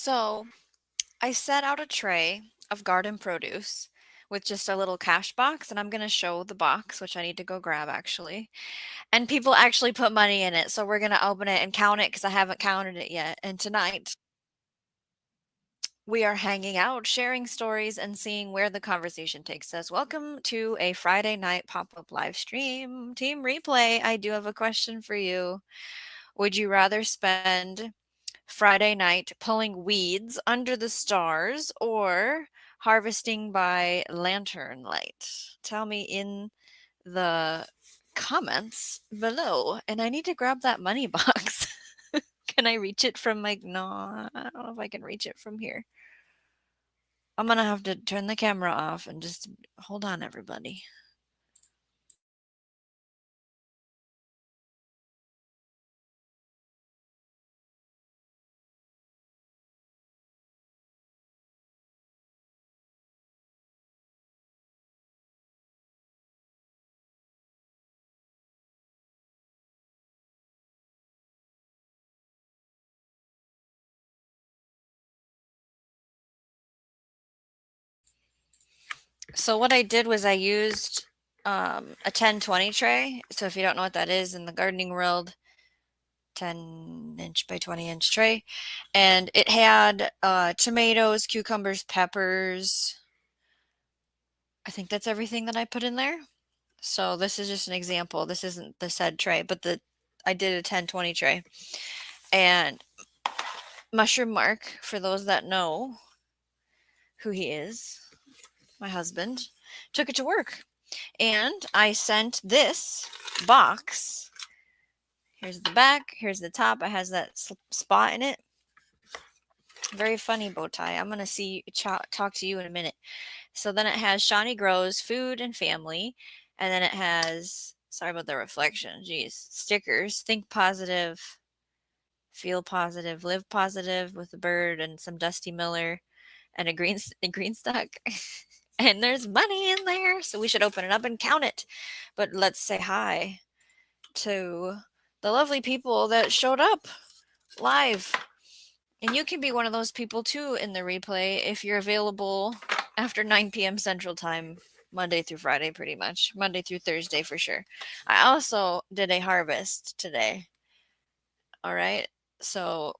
So I set out a tray of garden produce with just a little cash box, and I'm going to show the box, which I need to go grab actually. And people actually put money in it. So we're going to open it and count it because I haven't counted it yet. And tonight we are hanging out, sharing stories, and seeing where the conversation takes us. Welcome to a Friday night pop up live stream. Team Replay, I do have a question for you. Would you rather spend Friday night pulling weeds under the stars or harvesting by lantern light? Tell me in the comments below. And I need to grab that money box. Can I reach it from my no, I don't know if I can reach it from here. I'm gonna have to turn the camera off and just hold on, everybody. So what I did was I used a 10-20 tray. So if you don't know what that is in the gardening world, 10-inch by 20-inch tray, and it had tomatoes, cucumbers, peppers. I think that's everything that I put in there. So this is just an example. This isn't the said tray, but I did a 10-20 tray. And Mushroom Mark, for those that know who he is, my husband, took it to work. And I sent this box. Here's the back, here's the top. It has that spot in it. Very funny bow tie. I'm going to talk to you in a minute. So then it has Shawnee Grows, food and family. And then it has, sorry about the reflection, geez, stickers, think positive, feel positive, live positive with a bird and some Dusty Miller and a green stock. And there's money in there. So we should open it up and count it. But let's say hi to the lovely people that showed up live. And you can be one of those people too in the replay if you're available after 9 p.m. Central Time, Monday through Friday, pretty much. Monday through Thursday for sure. I also did a harvest today. All right. So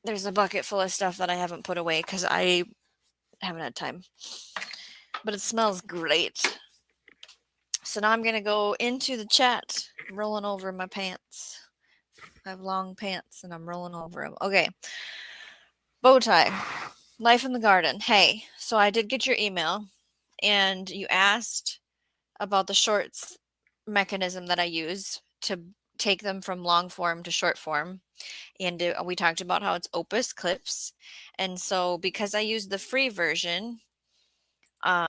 there's a bucket full of stuff that I haven't put away because I haven't had time. But it smells great. So now I'm going to go into the chat, rolling over my pants. I have long pants and I'm rolling over them. Okay. Bow tie. Life in the garden. Hey, so I did get your email and you asked about the shorts mechanism that I use to take them from long form to short form. And we talked about how it's Opus clips. And so because I use the free version, uh,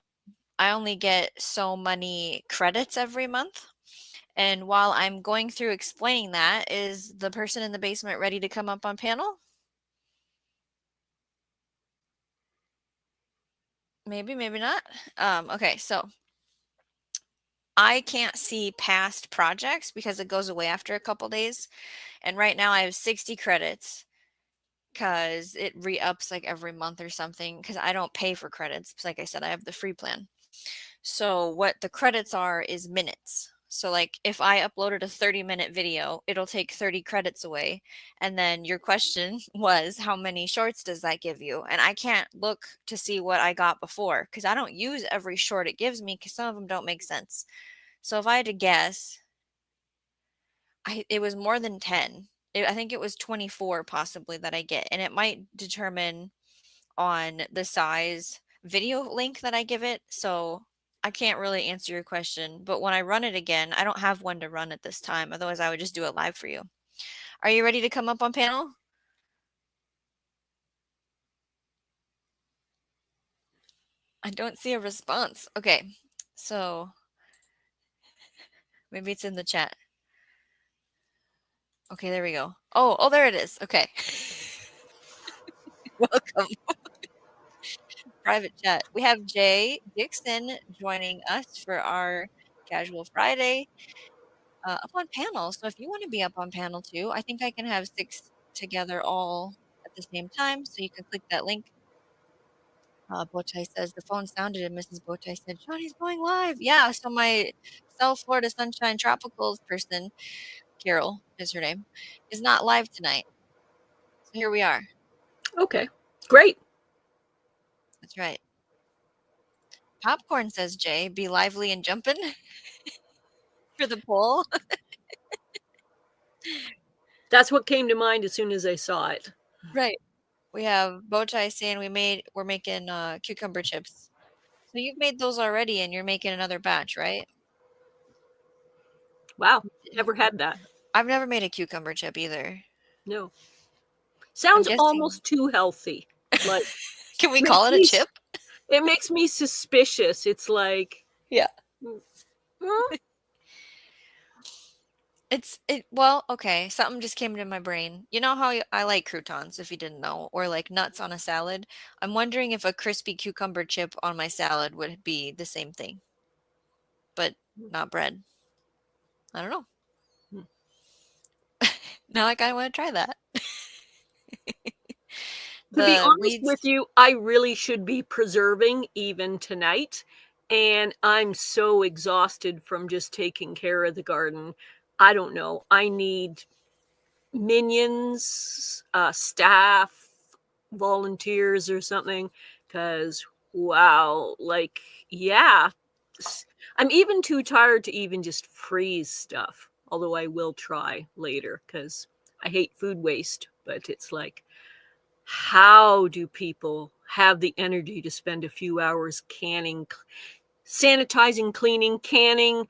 I only get so many credits every month. And while I'm going through explaining that, is the person in the basement ready to come up on panel? Maybe, maybe not. Okay, so I can't see past projects because it goes away after a couple days. And right now I have 60 credits because it re-ups like every month or something because I don't pay for credits. Like I said, I have the free plan. So what the credits are is minutes. So like if I uploaded a 30-minute video, it'll take 30 credits away. And then your question was how many shorts does that give you? And I can't look to see what I got before because I don't use every short it gives me because some of them don't make sense. So if I had to guess, it was more than 10. I think it was 24 possibly that I get. And it might determine on the size video link that I give it. So I can't really answer your question. But when I run it again, I don't have one to run at this time. Otherwise, I would just do it live for you. Are you ready to come up on panel? I don't see a response. Okay. So maybe it's in the chat. Okay, there we go. Oh, there it is. Okay. Welcome. Private chat. We have Jay Dixon joining us for our Casual Friday up on panel. So if you want to be up on panel too, I think I can have 6 together all at the same time, so you can click that link. Bowtie says the phone sounded, and Mrs. Bowtie said, "Shawnee's going live." Yeah, so my South Florida Sunshine Tropicals person, Carol is her name, is not live tonight. So here we are. Okay, great. That's right. Popcorn says Jay, "Be lively and jumpin'" for the poll. That's what came to mind as soon as I saw it. Right. We have Bowtie saying we're making cucumber chips. So you've made those already, and you're making another batch, right? Wow, never had that. I've never made a cucumber chip either. No. I'm Sounds guessing. almost too healthy. Like, Can we makes call it a me chip? it makes me suspicious. It's like, Yeah. hmm? Well, okay, something just came into my brain. You know how I like croutons, if you didn't know, or like nuts on a salad? I'm wondering if a crispy cucumber chip on my salad would be the same thing, but not bread. I don't know. Now I kind of want to try that. To be The honest weeds. with you, I really should be preserving even tonight. And I'm so exhausted from just taking care of the garden. I don't know. I need minions, staff, volunteers, or something. Because, wow, like, yeah. I'm even too tired to even just freeze stuff. Although I will try later because I hate food waste. But it's like, how do people have the energy to spend a few hours canning, sanitizing, cleaning, canning,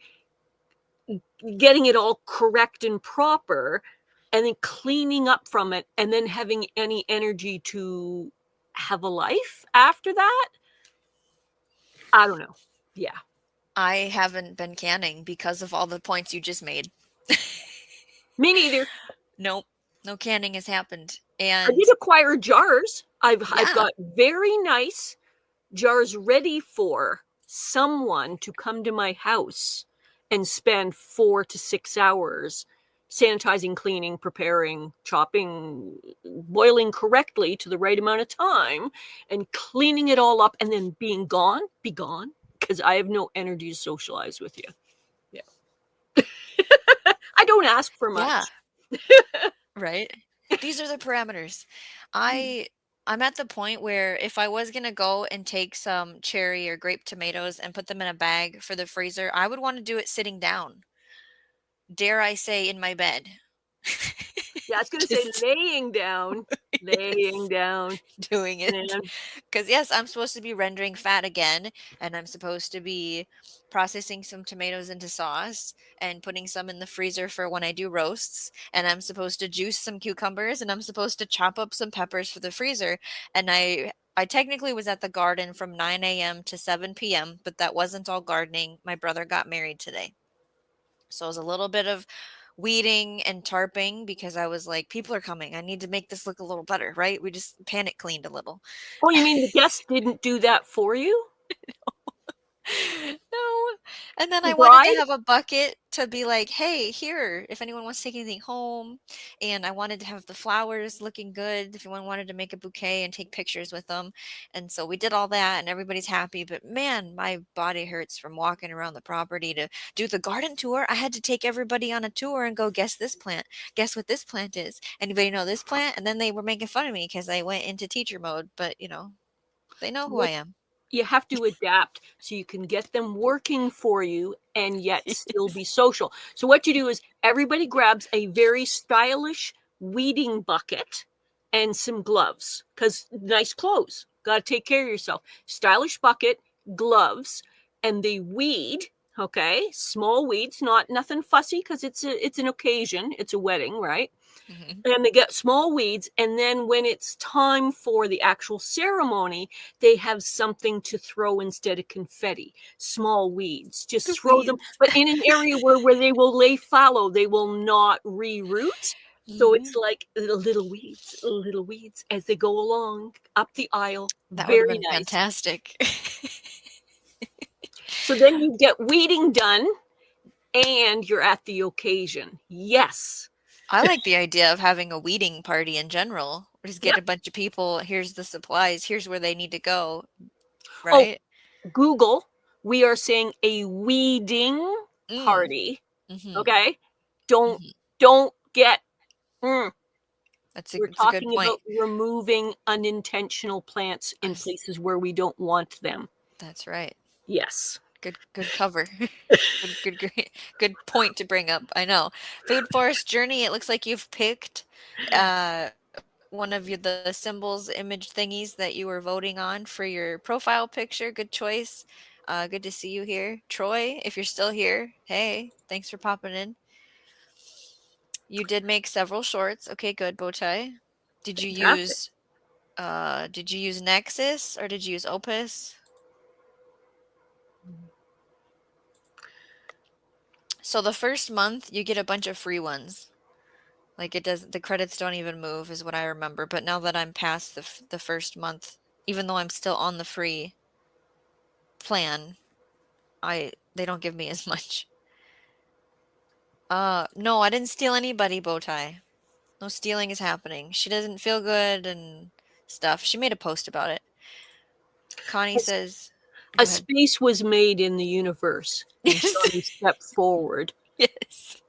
getting it all correct and proper, and then cleaning up from it, and then having any energy to have a life after that? I don't know. Yeah. I haven't been canning because of all the points you just made. Me neither. Nope, no canning has happened. I And did acquire jars. I've yeah, got very nice jars ready for someone to come to my house and spend 4 to 6 hours sanitizing, cleaning, preparing, chopping, boiling correctly to the right amount of time, and cleaning it all up and then be gone, because I have no energy to socialize with you. Yeah. I don't ask for yeah, much. right? These are the parameters. I I'm at the point where if I was gonna go and take some cherry or grape tomatoes and put them in a bag for the freezer, I would want to do it sitting down. Dare I say in my bed. Yeah, I was going to say Just laying down, laying yes, down. doing it. And Because yes, I'm supposed to be rendering fat again, and I'm supposed to be processing some tomatoes into sauce and putting some in the freezer for when I do roasts, and I'm supposed to juice some cucumbers, and I'm supposed to chop up some peppers for the freezer. And I technically was at the garden from 9 a.m. to 7 p.m., but that wasn't all gardening. My brother got married today. So it was a little bit of weeding and tarping because I was like, people are coming. I need to make this look a little better, right? We just panic cleaned a little. oh, you mean the guests didn't do that for you? No. And then The I wanted to bride? have a bucket to be like, "Hey, here, if anyone wants to take anything home." And I wanted to have the flowers looking good if anyone wanted to make a bouquet and take pictures with them. And so we did all that and everybody's happy, but man, my body hurts from walking around the property to do the garden tour. I had to take everybody on a tour and go, "Guess this plant. Guess what this plant is? Anybody know this plant?" And then they were making fun of me because I went into teacher mode, but they know who I What am. you have to adapt so you can get them working for you and yet still be social. So what you do is everybody grabs a very stylish weeding bucket and some gloves, because nice clothes. Got to take care of yourself. Stylish bucket, gloves, and they weed. Okay, small weeds, not nothing fussy, because it's an occasion. It's a wedding, right? Mhm. And they get small weeds, and then when it's time for the actual ceremony, they have something to throw instead of confetti. Small weeds, The just throw them, weeds. but in an area where they will lay fallow, they will not reroot. So it's Mhm. like little weeds as they go along up the aisle. That would have Very been nice. fantastic. So then you get weeding done and you're at the occasion. Yes. I like the idea of having a weeding party in general. Just get Yeah. a bunch of people, here's the supplies, here's where they need to go, Oh, right? Google, we are saying a weeding Mm, party, mhm, okay? Don't mhm. don't get mm, we're It's a good talking point. about removing unintentional plants in Us places where we don't want them. That's right. Yes. Good cover. Good point to bring up, I know. Food Forest Journey, it looks like you've picked, one of the symbols, image thingies that you were voting on for your profile picture. Good choice. Good to see you here. Troy, if you're still here, hey, thanks for popping in. You did make several shorts. Okay, good, Bowtie. Did you Fantastic. use did you use Nexus or did you use Opus? So the first month you get a bunch of free ones. Like it does the credits don't even move is what I remember, but now that I'm past the first month, even though I'm still on the free plan, I they don't give me as much. No, I didn't steal anybody, Bowtie. No stealing is happening. She doesn't feel good and stuff. She made a post about it. Connie A, says, a go ahead. space was made in the universe, and Yes. Shawnee stepped forward. Yes.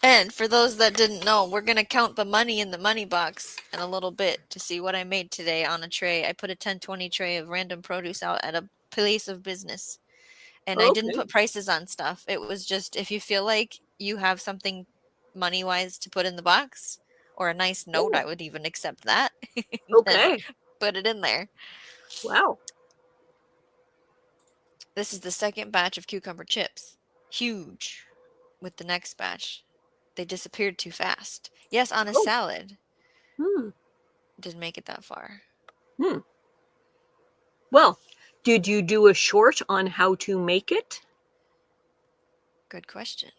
And for those that didn't know, we're going to count the money in the money box in a little bit to see what I made today on a tray. I put a 10-20 tray of random produce out at a place of business. And I didn't Okay. put prices on stuff. It was just if you feel like you have something money-wise to put in the box or a nice note, Oh, I would even accept that. Then okay. put it in there. Wow. This is the second batch of cucumber chips. Huge. With the next batch. They disappeared too fast. Yes, on a Oh. salad. Hmm. Didn't make it that far. Hmm. Well, did you do a short on how to make it? Good question.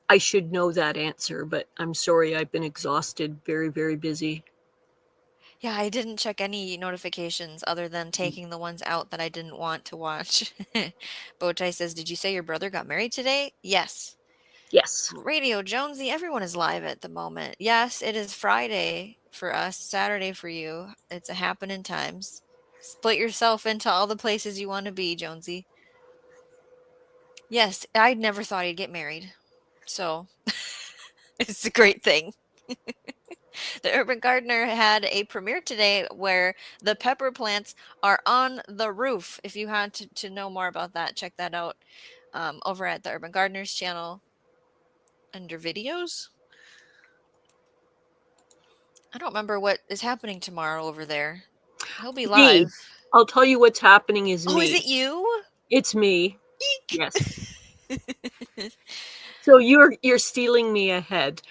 I should know that answer, but I'm sorry, I've been exhausted, very, very busy. Yeah, I didn't check any notifications other than taking the ones out that I didn't want to watch. Bowtie says, did you say your brother got married today? Yes. Yes. Radio Jonesy, everyone is live at the moment. Yes, it is Friday for us, Saturday for you. It's a happening times. Split yourself into all the places you want to be, Jonesy. Yes, I never thought he'd get married. So it's a great thing. The Urban Gardener had a premiere today where the pepper plants are on the roof. If you had to know more about that, check that out over at the Urban Gardener's channel under videos. I don't remember what is happening tomorrow over there. He'll be live. Me. I'll tell you what's happening is Oh, is me. it you? It's me. Eek! Yes. So you're stealing me ahead.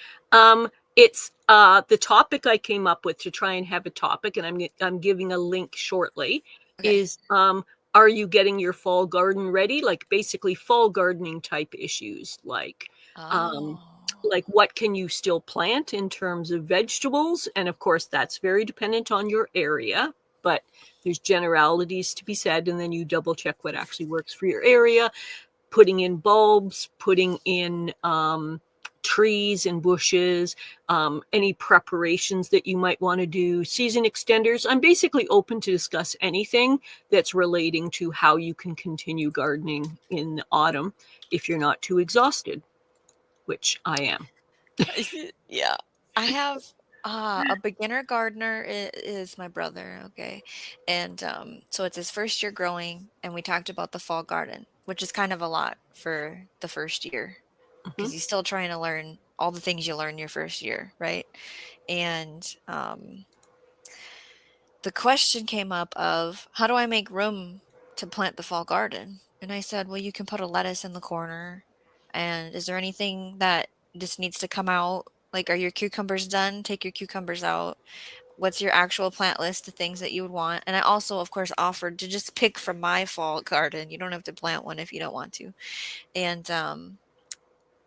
It's the topic I came up with to try and have a topic, and I'm giving a link shortly. Okay. Is are you getting your fall garden ready? Like basically fall gardening type issues, um, Oh. like what can you still plant in terms of vegetables, and of course that's very dependent on your area. But there's generalities to be said, and then you double check what actually works for your area, putting in bulbs, putting in trees and bushes, any preparations that you might want to do, season extenders. I'm basically open to discuss anything that's relating to how you can continue gardening in the autumn if you're not too exhausted, which I am. Yeah. I have a beginner gardener is my brother, okay. And so it's his first year growing and we talked about the fall garden, which is kind of a lot for the first year Mhm. because he's still trying to learn all the things you learn your first year, right? And the question came up of how do I make room to plant the fall garden? And I said, well, you can put a lettuce in the corner. And is there anything that just needs to come out? Like, are your cucumbers done? Take your cucumbers out. What's your actual plant list of things that you would want? And I also, of course, offered to just pick from my fall garden. You don't have to plant one if you don't want to. And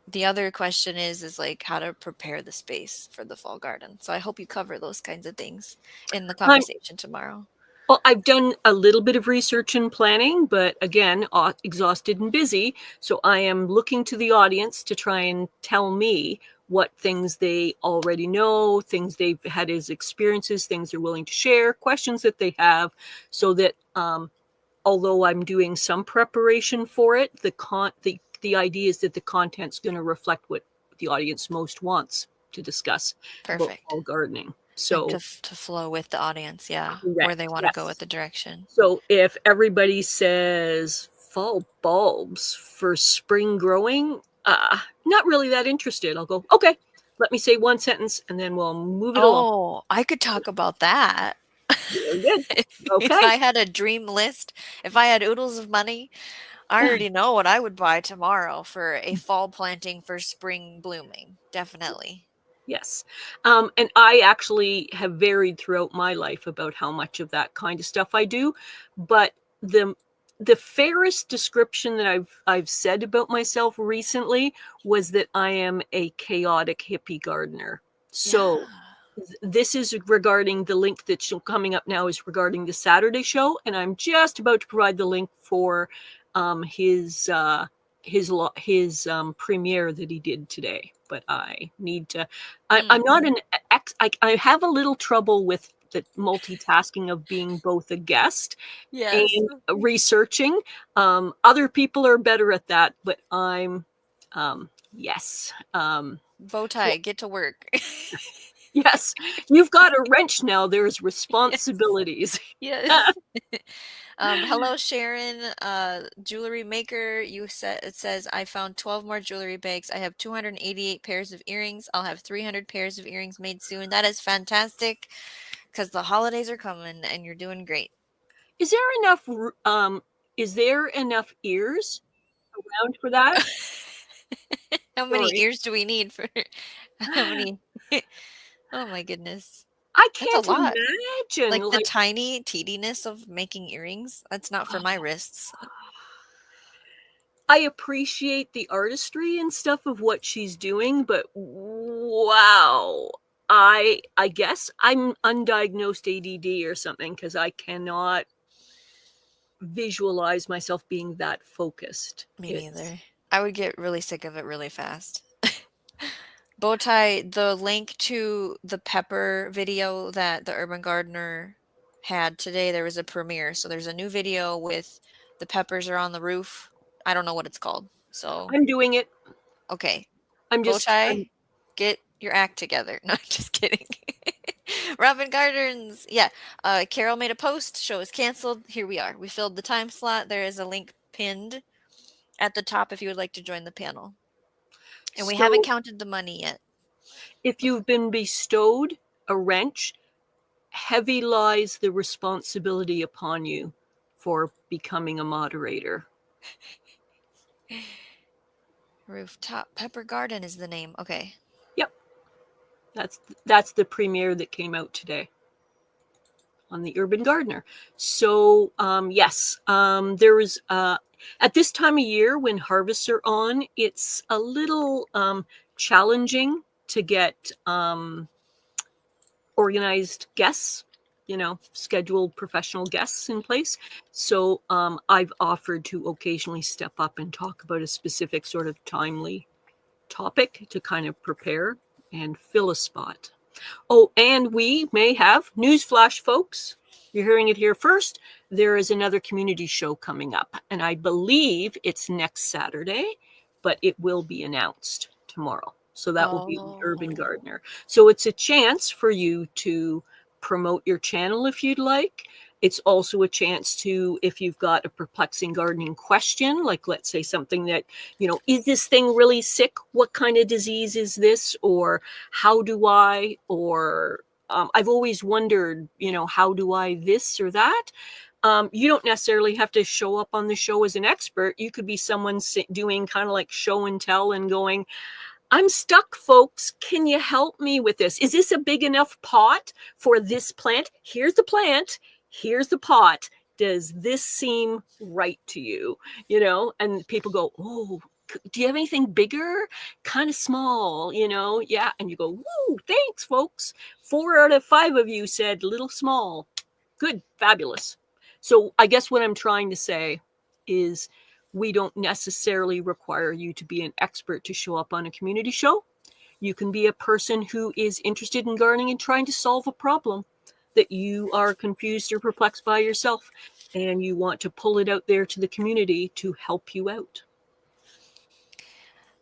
the other question is like how to prepare the space for the fall garden. So I hope you cover those kinds of things in the I'm conversation tomorrow. Well, I've done a little bit of research and planning, but again, exhausted and busy. So I am looking to the audience to try and tell me what things they already know, things they've had as experiences, things they're willing to share, questions that they have, so that although I'm doing some preparation for it, the idea is that the content's going to reflect what the audience most wants to discuss about Perfect. fall gardening. Like So to flow with the audience, yeah, where they correct, want to go with yes. the direction. So if everybody says fall bulbs for spring growing, not really that interested. I'll go, okay, let me say one sentence and then we'll move it along. Oh, I could talk about that. Very good. If Okay. I had a dream list, if I had oodles of money, I already know what I would buy tomorrow for a fall planting for spring blooming. Definitely. Yes. And I actually have varied throughout my life about how much of that kind of stuff I do. But the the fairest description that I've said about myself recently was that I am a chaotic hippie gardener. So Yeah. this is regarding the link that's coming up now is regarding the Saturday show, and I'm just about to provide the link for um, his uh, his premiere that he did today. But I need to. I'm Mm. not an ex. I have a little trouble with the multitasking of being both a guest Yes. and researching. Other people are better at that, but I'm yes. Bow So tie, get to work. yes, you've got a wrench now. There's Yes. responsibilities. Yes. Hello, Sharon, jewelry maker. You said it says I found 12 more jewelry bags. I have 288 pairs of earrings. I'll have 300 pairs of earrings made soon. That is fantastic because the holidays are coming and you're doing great. Is there enough? Is there enough ears around for that? How many Sorry, ears do we need for how many? Oh my goodness. I That's a can't lot. imagine. Like the Like, tiny tediness of making earrings. That's not for my wrists. I appreciate the artistry and stuff of what she's doing, but wow. I guess I'm undiagnosed ADD or something because I cannot visualize myself being that focused. Me It's neither. I would get really sick of it really fast. Bowtie, the link to the pepper video that the Urban Gardener had today, there was a premiere. So there's a new video with the peppers are on the roof. I don't know what it's called. So, I'm doing it. okay. I'm just Bowtie, I'm get your act together. No, just kidding. Robin Gardens. Yeah. Carol made a post. Show is canceled. Here we are. We filled the time slot. There is a link pinned at the top if you would like to join the panel. And we haven't so counted the money yet. if you've been bestowed a wrench, heavy lies the responsibility upon you for becoming a moderator. Rooftop Pepper Garden is the name. Okay. Yep, that's the premiere that came out today on the Urban Gardener. So yes, there was at this time of year when harvests are on, it's a little challenging to get organized guests, scheduled professional guests in place. So I've offered to occasionally step up and talk about a specific sort of timely topic to kind of prepare and fill a spot. Oh, and we may have newsflash, folks. You're hearing it here first. There is another community show coming up, and I believe it's next Saturday, but it will be announced tomorrow. So that will be the Urban Oh. Gardener. So it's a chance for you to promote your channel if you'd like. It's also a chance to, if you've got a perplexing gardening question, like let's say something that, is this thing really sick? What kind of disease is this? Or how do I, or I've always wondered, how do I this or that? You don't necessarily have to show up on the show as an expert. You could be someone doing kind of like show and tell and going, I'm stuck, folks. Can you help me with this? Is this a big enough pot for this plant? Here's the plant. Here's the pot. Does this seem right to you? And people go, oh, do you have anything bigger? Kind of small, yeah. And you go, woo, thanks, folks. 4 out of 5 of you said little small. Good, fabulous. So I guess what I'm trying to say is we don't necessarily require you to be an expert to show up on a community show. You can be a person who is interested in gardening and trying to solve a problem that you are confused or perplexed by yourself, and you want to pull it out there to the community to help you out.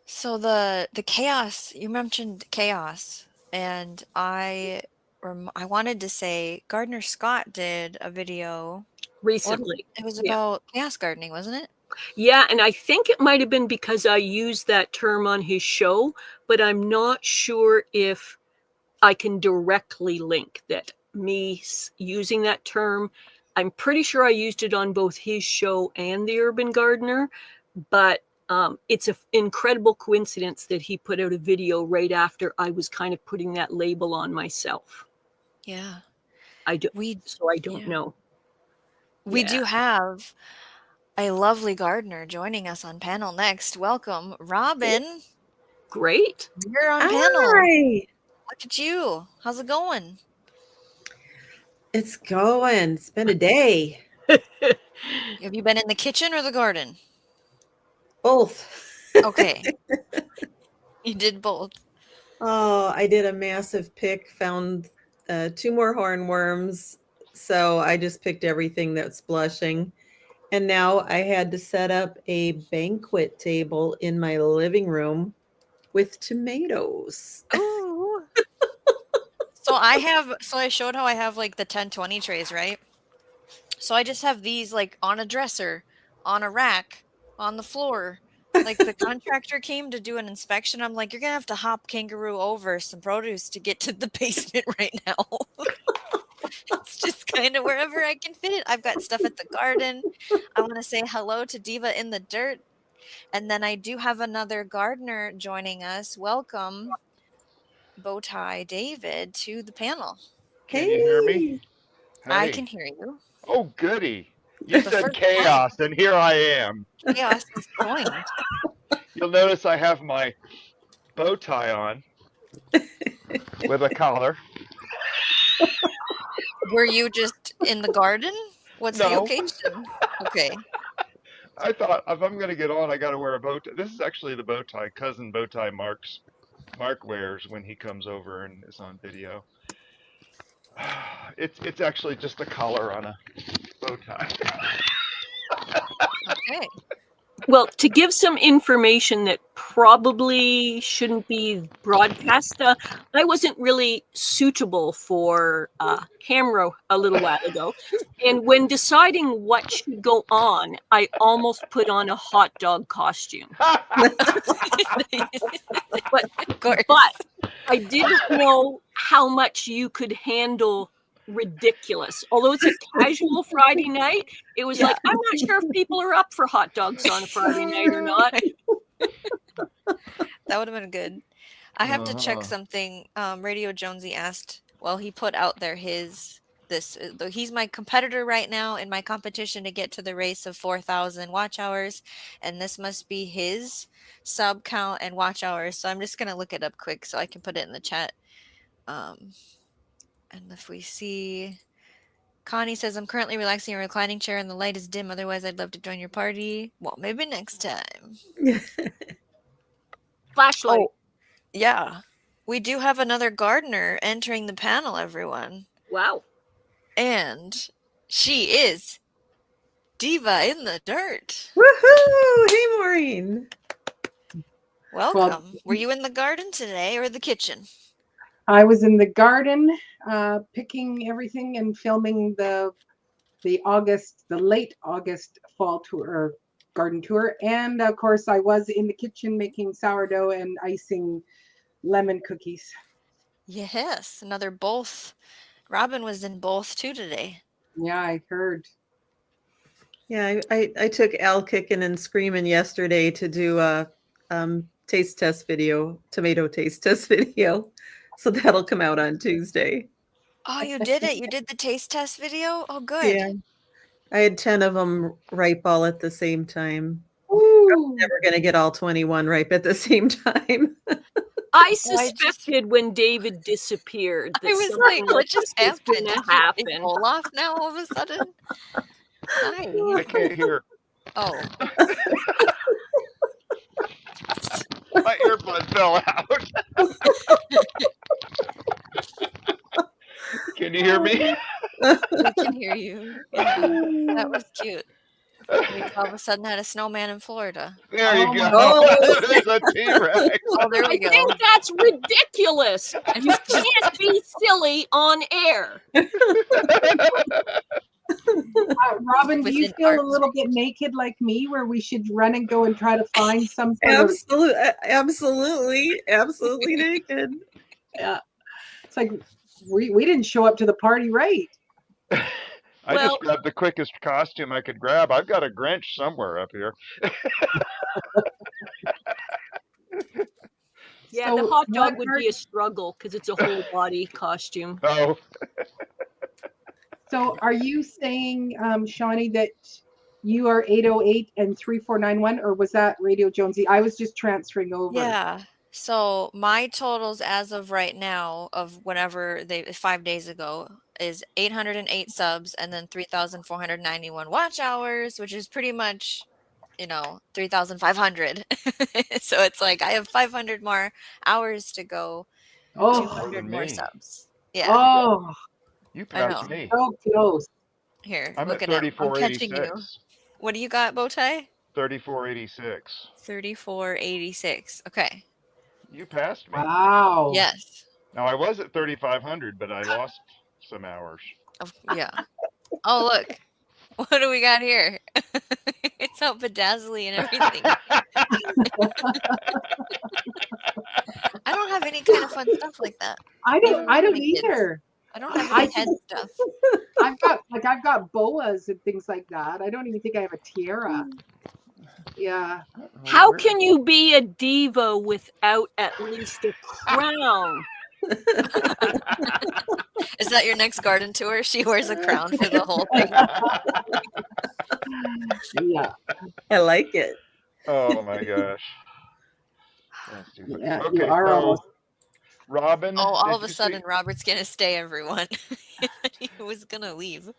So the chaos, you mentioned chaos, and I wanted to say Gardner Scott did a video. What Recently. it was Yeah. about chaos gardening, wasn't it? Yeah, and I think it might have been because I used that term on his show, but I'm not sure if I can directly link that me using that term. I'm pretty sure I used it on both his show and the Urban Gardener, but it's an incredible coincidence that he put out a video right after I was kind of putting that label on myself. Yeah. I do, We so I don't yeah. know. We Yeah. do have a lovely gardener joining us on panel next. Welcome, Robin. Great. You're on panel. Hi. Look at you. How's it going? It's going. It's been a day. Have you been in the kitchen or the garden? Both. Okay. You did both. Oh, I did a massive pick, found 2 more hornworms. So I just picked everything that's blushing. And now I had to set up a banquet table in my living room with tomatoes. Ooh. So I showed how I have like the 10-20 trays, right? So I just have these like on a dresser, on a rack, on the floor. Like the contractor came to do an inspection. I'm like, you're gonna have to hop kangaroo over some produce to get to the basement right now. It's just kind of wherever I can fit it. I've got stuff at the garden. I want to say hello to Diva in the dirt. And then I do have another gardener joining us. Welcome, Bowtie David, to the panel. Can you hear me? Hey. I can Hey. hear you. Oh, goody. You The said first time chaos, and here I am. chaos is joined. You'll notice I have my bow tie on with a collar. Were you just in the garden? What's the No, occasion? Okay. I thought if I'm going to get on, I got to wear a bow tie. This is actually the bow tie, cousin bow tie Mark wears when he comes over and is on video. It's actually just a collar on a bow tie. Okay. Well, to give some information that probably shouldn't be broadcast, I wasn't really suitable for camera a little while ago. And when deciding what should go on, I almost put on a hot dog costume. But, Of course. but I didn't know how much you could handle ridiculous. Although it's a casual Friday night, it was Yeah. like, I'm not sure if people are up for hot dogs on a Friday night or not. That would have been good. I have to check Uh-huh. something. Radio Jonesy asked, well, he put out there he's my competitor right now in my competition to get to the race of 4,000 watch hours, and this must be his sub count and watch hours. So I'm just going to look it up quick so I can put it in the chat. And if we see, Connie says, I'm currently relaxing in a reclining chair and the light is dim. Otherwise, I'd love to join your party. Well, maybe next time. Flashlight. Oh, yeah. We do have another gardener entering the panel, everyone. Wow. And she is Diva in the Dirt. Woohoo! Hey, Maureen. Welcome. Were you in the garden today or the kitchen? I was in the garden, picking everything and filming the late August fall tour, or garden tour, and of course I was in the kitchen making sourdough and icing lemon cookies. Yes, another both. Robin was in both too today. Yeah, I heard. Yeah, I took Al kicking and screaming yesterday to do a taste test video, tomato taste test video. So that'll come out on Tuesday. Oh, you did it. You did the taste test video? Oh, good. Yeah. I had 10 of them ripe all at the same time. Ooh. Never going to get all 21 ripe at the same time. I just- suspected when David disappeared that I was something like, what just was happened? gonna Did you take happen. roll off now all of a sudden? Hi. I can't hear. Oh. My earbud fell out. Can you hear me? We can hear you. Yeah, that was cute. We all of a sudden had a snowman in Florida. There you Oh go. my Oh. There's a T-Rex. Oh, there I we go. think that's ridiculous. And You it's just can't be silly on air. Robin, do you within feel a arm's little bit naked like me, where we should run and go and try to find some sort of? Absolutely naked. Yeah, it's like we didn't show up to the party right. I Well- just grabbed the quickest costume I could grab. I've got a Grinch somewhere up here. Yeah, So the hot what dog would are- be a struggle because it's a whole body costume. Oh, So are you saying, Shawnee, that you are 808 and 3491, or was that Radio Jonesy? I was just transferring over. Yeah. So my totals as of right now of whenever 5 days ago is 808 subs and then 3,491 watch hours, which is pretty much, 3,500. So it's like I have 500 more hours to go, Oh, 200 more me. subs. Yeah. oh, you I passed know. me. so close. Here, I'm look at at him. I'm catching you. 3486. What do you got, Bowtie? 3486. 3486. Okay. You passed me. Wow. Yes. Now I was at 3500, but I lost some hours. Yeah. Oh, look. What do we got here? It's all bedazzly and everything. I don't have any kind of fun stuff like that. I Even don't with my kids. either. I don't have I any head just- stuff. I've got boas and things like that. I don't even think I have a tiara. Yeah. How can you be a diva without at least a crown? Is that your next garden tour? She wears a crown for the whole thing. Yeah. I like it. Oh my gosh. That's too funny. Yeah, you Okay, are so almost. Robin. Oh, all did of a you sudden, see- Robert's gonna stay, everyone. He was gonna leave.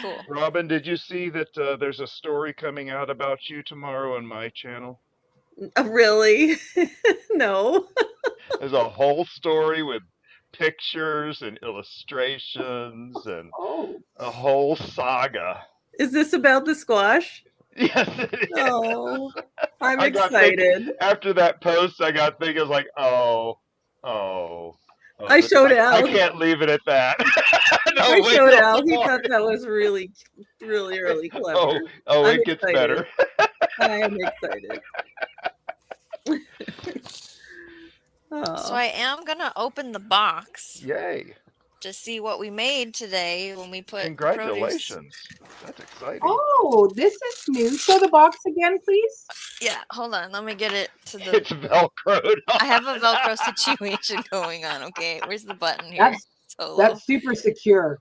Cool. Robin, did you see that there's a story coming out about you tomorrow on my channel? Really? No. There's a whole story with pictures and illustrations and Oh. a whole saga. Is this about the squash? Yes, it is. Oh, I'm I got thinking- excited. After that post, I got thinking, I was like, oh. I showed I Al. can't leave it at that. No, I wait showed till Al. He tomorrow. thought that was really, really clever. Oh, I'm it gets excited. better. I am excited. Oh. So I am gonna open the box Yay. to see what we made today when we put the Congratulations. That's exciting. Oh, this is new. Show the box again, please. Yeah, hold on. Let me get it to the. It's Velcroed. I have a Velcro situation going on. Okay, where's the button here? That's So that's super secure.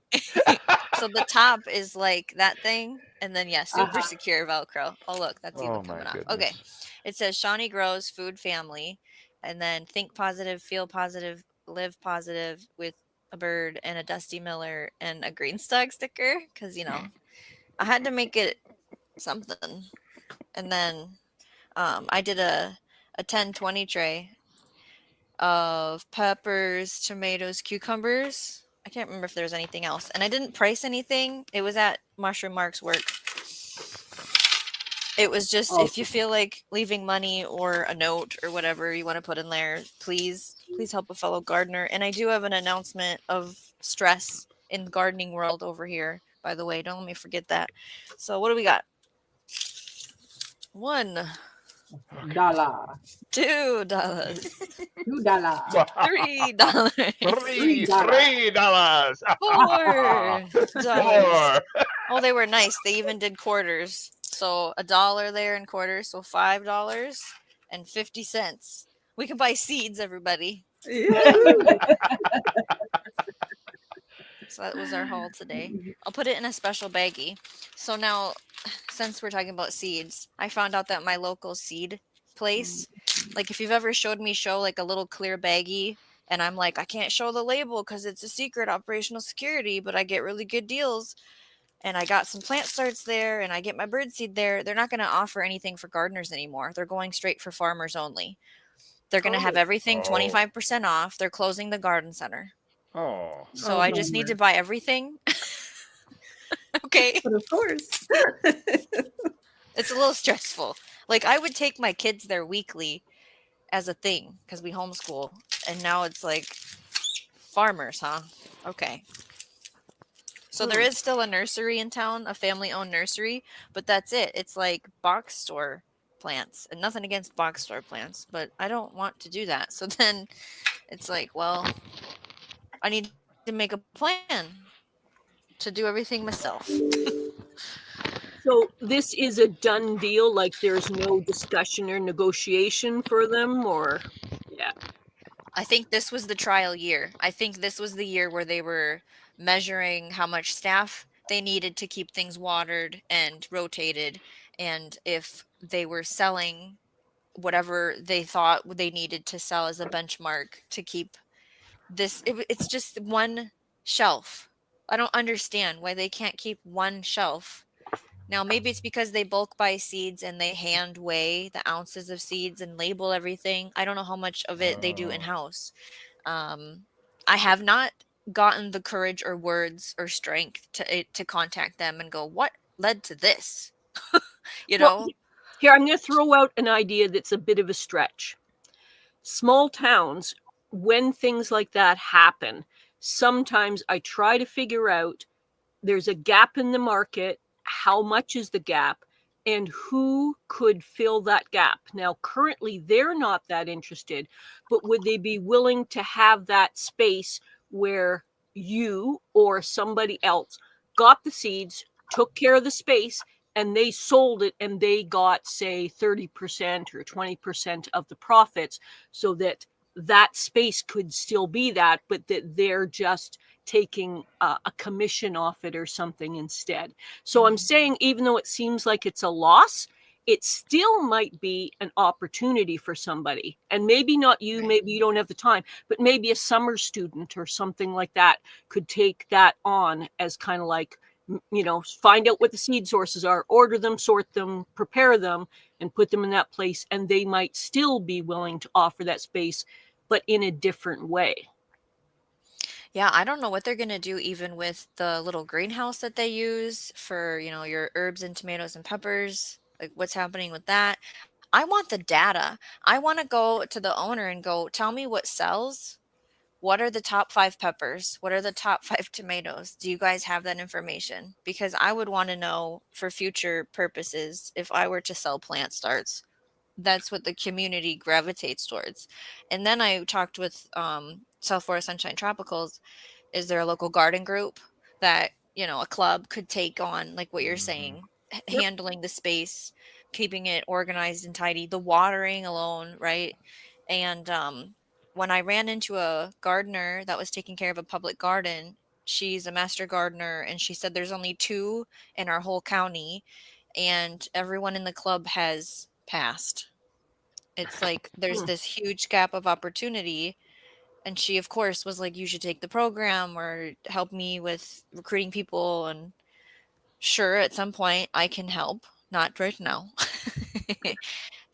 So the top is like that thing, and then yeah, super Uh-huh. secure Velcro. Oh look, that's Oh even my coming off. goodness. Okay, it says Shawnee Grows Food Family, and then think positive, feel positive, live positive with a bird and a Dusty Miller and a Greenstock sticker because I had to make it something, and then I did a 10-20 tray of peppers, tomatoes, cucumbers. I can't remember if there was anything else. And I didn't price anything. It was at Mushroom Mark's work. It was just if you feel like leaving money or a note or whatever you want to put in there, please help a fellow gardener. And I do have an announcement of stress in the gardening world over here, by the way. Don't let me forget that. So what do we got? $1, $1, $2, $2, $3, $3. $4. Oh, they were nice. They even did quarters. So $1 there in quarters. So $5.50. We can buy seeds, everybody. Yahoo! So that was our haul today. I'll put it in a special baggie. So now, since we're talking about seeds, I found out that my local seed place Like if you've ever showed me like a little clear baggie and I'm like, I can't show the label because it's a secret operational security, but I get really good deals and I got some plant starts there and I get my bird seed there, they're not going to offer anything for gardeners anymore. They're going straight for farmers only. They're going to have Oh, everything Oh. 25% off. They're closing the garden center. Oh. So Oh, I just need to bummer. buy everything. Okay. But of course. It's a little stressful. Like I would take my kids there weekly as a thing because we homeschool. And now it's like farmers, huh? Okay. So there hmm. is still a nursery in town, a family-owned nursery, but that's it. It's like box store plants, and nothing against box store plants, but I don't want to do that. So then it's like, well, I need to make a plan to do everything myself. So this is a done deal. Like there's no discussion or negotiation for them, or yeah. I think this was the trial year. I think this was the year where they were measuring how much staff they needed to keep things watered and rotated, and if they were selling whatever they thought they needed to sell as a benchmark to keep it's just one shelf. I don't understand why they can't keep one shelf. Now maybe it's because they bulk buy seeds and they hand weigh the ounces of seeds and label everything. I don't know how much of it they do in Oh. house. um, I have not gotten the courage or words or strength to contact them and go, what led to this? you Well, know here I'm going to throw out an idea that's a bit of a stretch. Small towns, when things like that happen, sometimes I try to figure out there's a gap in the market. How much is the gap? And who could fill that gap? Now, currently, they're not that interested, but would they be willing to have that space where you or somebody else got the seeds, took care of the space, and they sold it and they got, say, 30% or 20% of the profits so that that space could still be that, but that they're just taking a commission off it or something instead. So I'm saying, even though it seems like it's a loss, it still might be an opportunity for somebody. And maybe not you, Right. maybe you don't have the time, but maybe a summer student or something like that could take that on as kind of like, find out what the seed sources are, order them, sort them, prepare them, and put them in that place. And they might still be willing to offer that space, but in a different way. Yeah, I don't know what they're gonna do even with the little greenhouse that they use for, your herbs and tomatoes and peppers. Like what's happening with that? I want the data. I want to go to the owner and go, tell me what sells. What are the top 5 peppers? What are the top 5 tomatoes? Do you guys have that information? Because I would want to know for future purposes if I were to sell plant starts. That's what the community gravitates towards. And then I talked with South Florida Sunshine Tropicals. Is there a local garden group that, a club could take on, like what you're Mm-hmm. saying, Yep. handling the space, keeping it organized and tidy, the watering alone, right? And when I ran into a gardener that was taking care of a public garden, she's a master gardener, and she said there's only 2 in our whole county, and everyone in the club has passed. It's like there's Hmm. this huge gap of opportunity, and she, of course, was like, "You should take the program or help me with recruiting people." And sure, at some point I can help, not right now.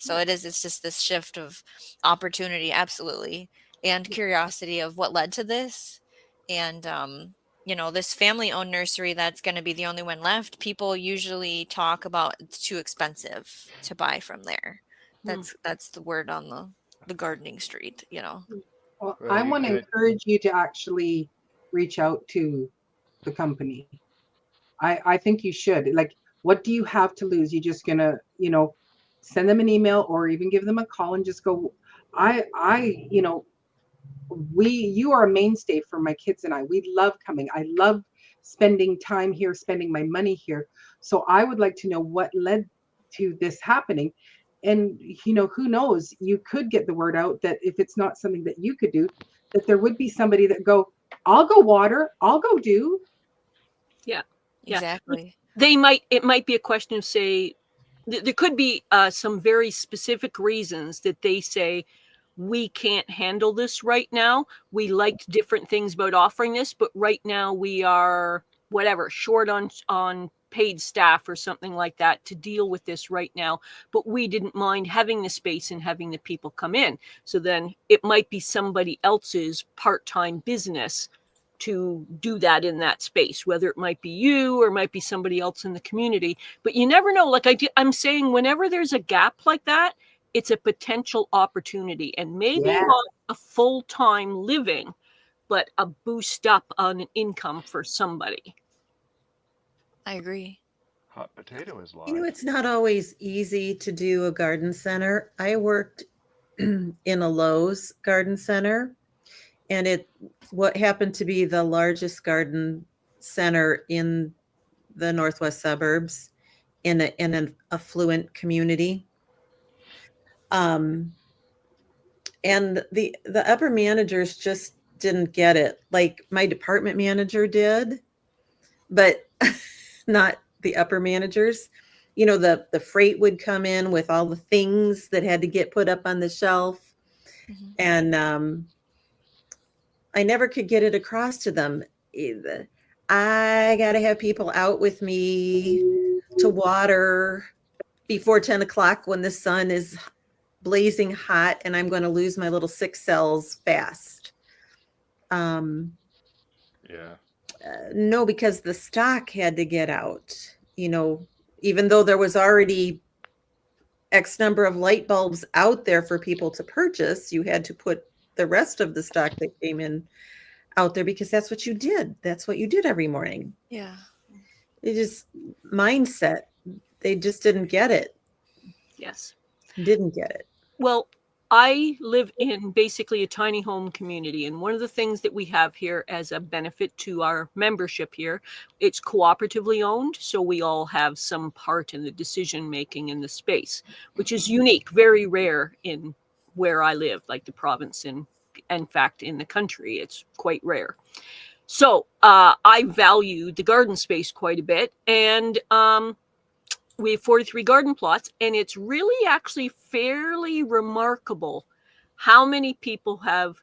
So it's just this shift of opportunity, absolutely, and curiosity of what led to this. And, this family owned nursery that's going to be the only one left, people usually talk about it's too expensive to buy from there. Hmm. That's the word on the gardening street. Well, Well, I you want to could. encourage you to actually reach out to the company. I think you should. Like, what do you have to lose? You're just gonna, send them an email or even give them a call and just go, I, you are a mainstay for my kids and I. We love coming. I love spending time here, spending my money here. So I would like to know what led to this happening. And who knows? You could get the word out that if it's not something that you could do, that there would be somebody that go, I'll go water, I'll go do. Yeah. Yeah. Exactly. It might be a question of, say, there could be some very specific reasons that they say, we can't handle this right now. We liked different things about offering this, but right now we are whatever short on paid staff or something like that to deal with this right now. But we didn't mind having the space and having the people come in. So then it might be somebody else's part-time business to do that in that space, whether it might be you or it might be somebody else in the community. But you never know. Like I'm saying, whenever there's a gap like that, it's a potential opportunity, and maybe Yeah. not a full-time living, but a boost up on an income for somebody. I agree. Hot potato is You know, live. it's not always easy to do a garden center. I worked in a Lowe's garden center, and what happened to be the largest garden center in the northwest suburbs in an affluent community. And the upper managers just didn't get it. Like my department manager did, but not the upper managers. You know, the freight would come in with all the things that had to get put up on the shelf, Mhm. and I never could get it across to them. Either. I got to have people out with me to water before 10 o'clock when the sun is blazing hot and I'm going to lose my little 6 cells fast. Yeah. No, because the stock had to get out, you know, even though there was already X number of light bulbs out there for people to purchase, you had to put the rest of the stock that came in out there because that's what you did. That's what you did every morning. Yeah. It just mindset. They just didn't get it. Yes. Didn't get it. Well, I live in basically a tiny home community, and one of the things that we have here as a benefit to our membership here, it's cooperatively owned, so we all have some part in the decision making in the space, which is unique, very rare in where I live, like the province, and in fact in the country, it's quite rare. So I value the garden space quite a bit, and we have 43 garden plots, and it's really actually fairly remarkable how many people have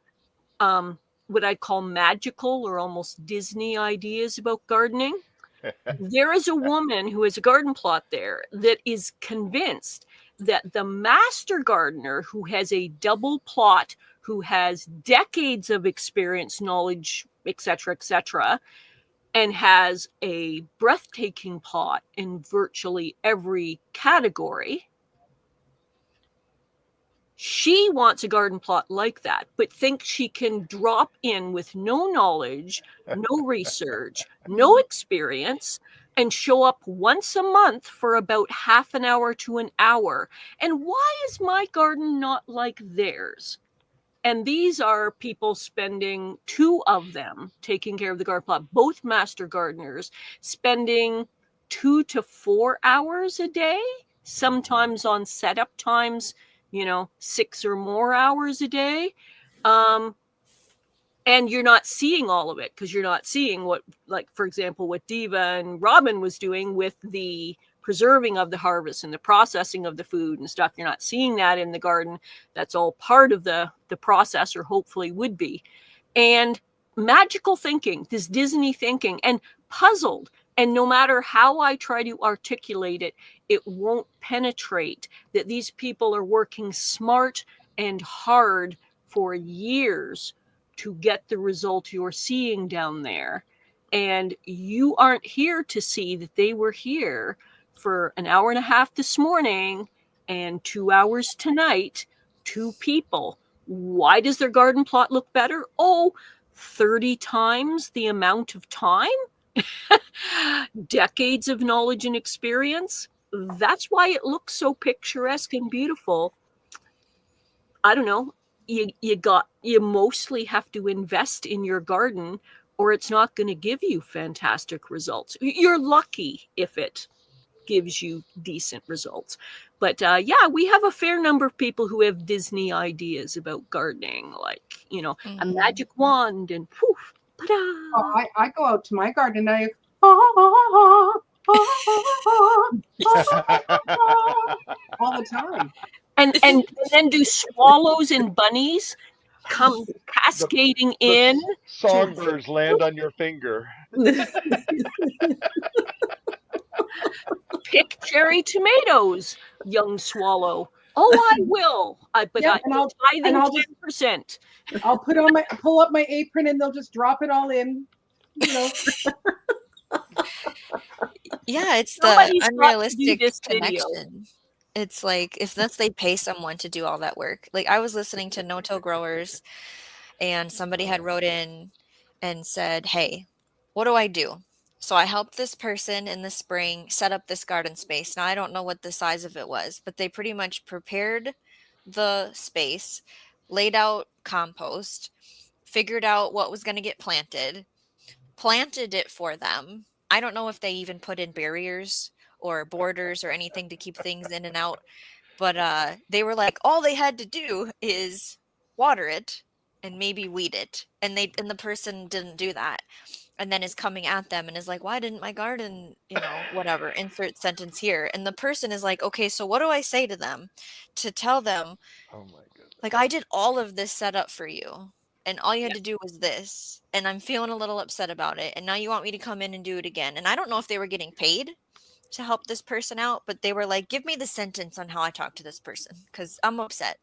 what I'd call magical or almost Disney ideas about gardening. There is a woman who has a garden plot there that is convinced that the master gardener who has a double plot, who has decades of experience, knowledge, etc., and has a breathtaking plot in virtually every category. She wants a garden plot like that, but thinks she can drop in with no knowledge, no research, no experience, and show up once a month for about half an hour to an hour. And why is my garden not like theirs? And these are people spending, 2 of them taking care of the garden plot, both master gardeners, spending 2 to 4 hours a day, sometimes on setup times, 6 or more hours a day. And you're not seeing all of it because you're not seeing what, like, for example, what Diva and Robin was doing with the preserving of the harvest and the processing of the food and stuff. You're not seeing that in the garden. That's all part of the process, or hopefully would be. And magical thinking, this Disney thinking, and puzzled. And no matter how I try to articulate it, it won't penetrate that these people are working smart and hard for years to get the result you're seeing down there. And you aren't here to see that they were here for an hour and a half this morning and 2 hours tonight, 2 people. Why does their garden plot look better? Oh, 30 times the amount of time, decades of knowledge and experience. That's why it looks so picturesque and beautiful. I don't know. You mostly have to invest in your garden, or it's not going to give you fantastic results. You're lucky if it gives you decent results. But yeah, we have a fair number of people who have Disney ideas about gardening, like, a magic wand and poof, Oh, ta-da. I go out to my garden and I all the time. And then do swallows and bunnies come cascading in? Songbirds land on your finger. Pick cherry tomatoes, young swallow. Oh, I will. But Yep, and tithing I'll just 10%. I'll pull up my apron and they'll just drop it all in. You know, Yeah, it's the Somebody's got to do unrealistic this video. connection. It's like, if that's they pay someone to do all that work. Like, I was listening to no-till growers, and somebody had wrote in and said, "Hey, what do I do?" So I helped this person in the spring set up this garden space. Now, I don't know what the size of it was, but they pretty much prepared the space, laid out compost, figured out what was going to get planted it for them. I don't know if they even put in barriers or borders or anything to keep things in and out, but they were like, all they had to do is water it and maybe weed it. And the person didn't do that. And then is coming at them and is like, why didn't my garden, whatever, insert sentence here. And the person is like, okay, so what do I say to them to tell them, Oh my goodness. like, I did all of this setup for you, and all you had Yeah. to do was this, and I'm feeling a little upset about it, and now you want me to come in and do it again. And I don't know if they were getting paid to help this person out, but they were like, give me the sentence on how I talk to this person, because I'm upset,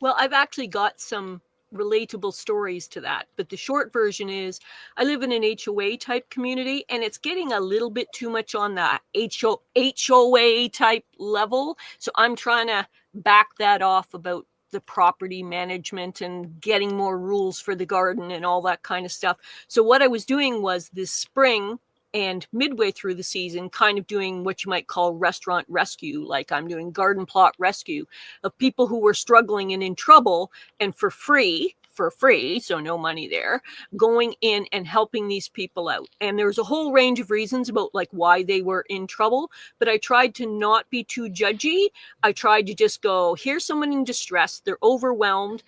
Well, I've actually got some relatable stories to that, but the short version is I live in an HOA type community, and it's getting a little bit too much on the HOA type level. So I'm trying to back that off about the property management and getting more rules for the garden and all that kind of stuff. So what I was doing was this spring and midway through the season, kind of doing what you might call restaurant rescue. Like, I'm doing garden plot rescue of people who were struggling and in trouble, and for free, so no money there, going in and helping these people out. And there's a whole range of reasons about like why they were in trouble, but I tried to not be too judgy. I tried to just go, here's someone in distress, they're overwhelmed.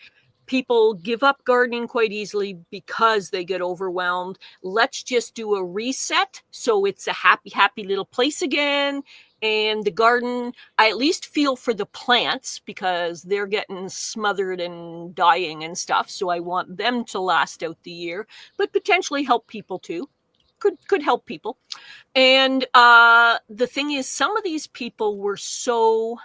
People give up gardening quite easily because they get overwhelmed. Let's just do a reset so it's a happy little place again. And the garden, I at least feel for the plants because they're getting smothered and dying and stuff. So I want them to last out the year, but potentially help people too. Could help people. And the thing is, some of these people were so,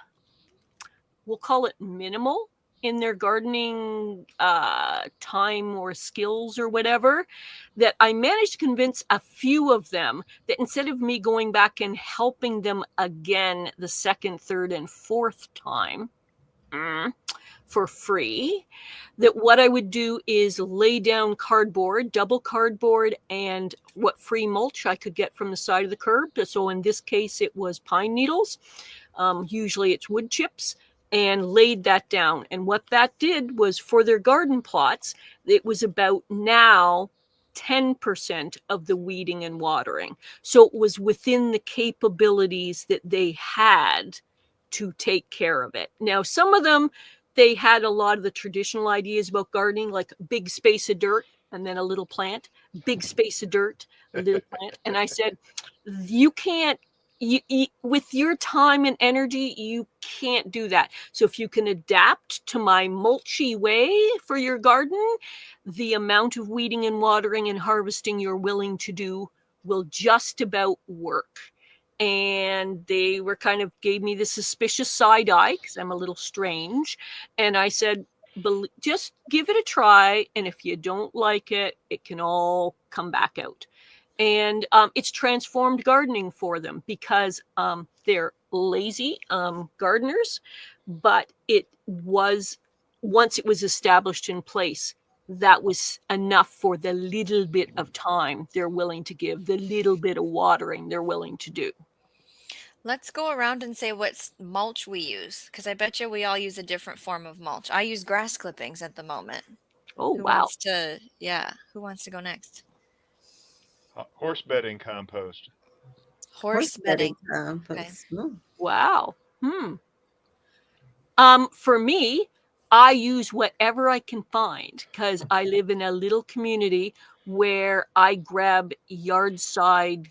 we'll call it minimal in their gardening time or skills or whatever, that I managed to convince a few of them that instead of me going back and helping them again the second, third, and fourth time for free, that what I would do is lay down cardboard, double cardboard, and what free mulch I could get from the side of the curb. So in this case, it was pine needles. Usually it's wood chips, and laid that down. And what that did was, for their garden plots, it was about now 10% of the weeding and watering. So it was within the capabilities that they had to take care of it. Now, some of them, they had a lot of the traditional ideas about gardening, like big space of dirt and then a little plant, big space of dirt, a little plant. And I said, you can't, with your time and energy, you can't do that. So if you can adapt to my mulchy way for your garden, the amount of weeding and watering and harvesting you're willing to do will just about work. And they were kind of gave me the suspicious side eye because I'm a little strange. And I said, just give it a try. And if you don't like it, it can all come back out. And it's transformed gardening for them because they're lazy gardeners. But it was, once it was established in place, that was enough for the little bit of time they're willing to give, the little bit of watering they're willing to do. Let's go around and say what mulch we use, because I bet you we all use a different form of mulch. I use grass clippings at the moment. Oh, Who wow. wants to go next? Horse bedding compost. Horse bedding. compost. Okay. Wow. For me, I use whatever I can find because I live in a little community where I grab yard side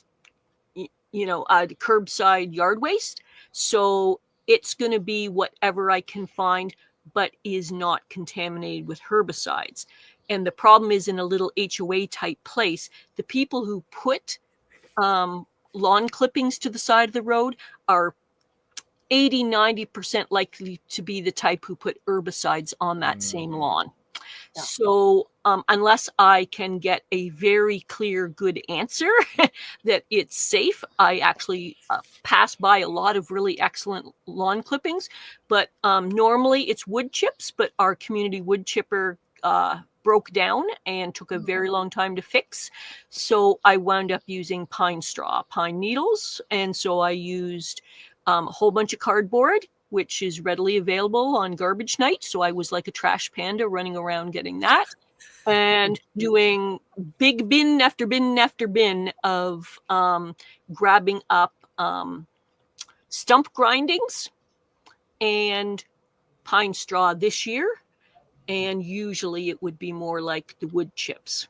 curbside yard waste. So it's going to be whatever I can find, but is not contaminated with herbicides. And the problem is, in a little HOA type place, the people who put lawn clippings to the side of the road are 80-90% likely to be the type who put herbicides on that same lawn. Yeah. So unless I can get a very clear, good answer that it's safe, I actually pass by a lot of really excellent lawn clippings. But normally it's wood chips, but our community wood chipper broke down and took a very long time to fix. So I wound up using pine straw, pine needles. And so I used a whole bunch of cardboard, which is readily available on garbage night. So I was like a trash panda running around getting that and doing big bin after bin after bin of grabbing up stump grindings and pine straw this year. And usually it would be more like the wood chips.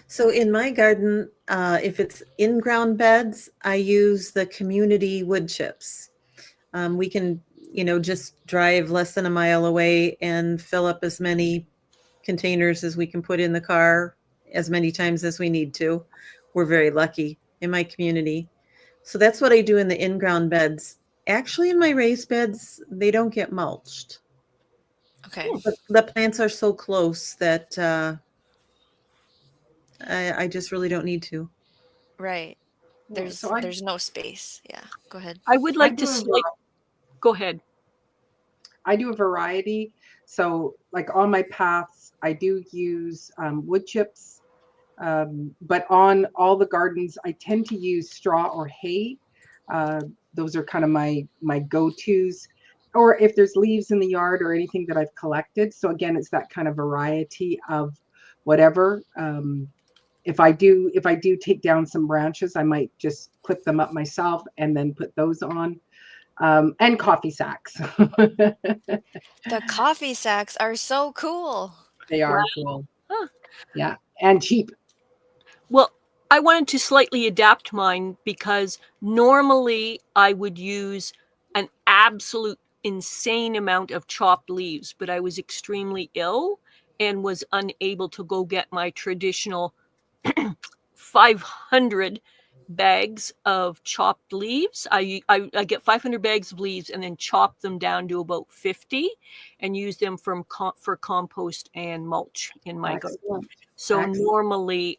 So in my garden, if it's in-ground beds, I use the community wood chips. We can, just drive less than a mile away and fill up as many containers as we can put in the car as many times as we need to. We're very lucky in my community. So that's what I do in the in-ground beds. Actually, in my raised beds, they don't get mulched. Okay. But the plants are so close that I just really don't need to. Right. Yeah, There's no space. Yeah. Go ahead. I would like do to go ahead. I do a variety. So like on my paths, I do use wood chips. But on all the gardens, I tend to use straw or hay. Those are kind of my go-tos. Or if there's leaves in the yard or anything that I've collected. So again, it's that kind of variety of whatever. If I do take down some branches, I might just clip them up myself and then put those on. And coffee sacks. The coffee sacks are so cool. They are Wow. cool. Huh. Yeah, and cheap. Well, I wanted to slightly adapt mine because normally I would use an absolute insane amount of chopped leaves, but I was extremely ill and was unable to go get my traditional 500 bags of chopped leaves. I get 500 bags of leaves and then chop them down to about 50 and use them for compost and mulch in my garden. Excellent. So Excellent. normally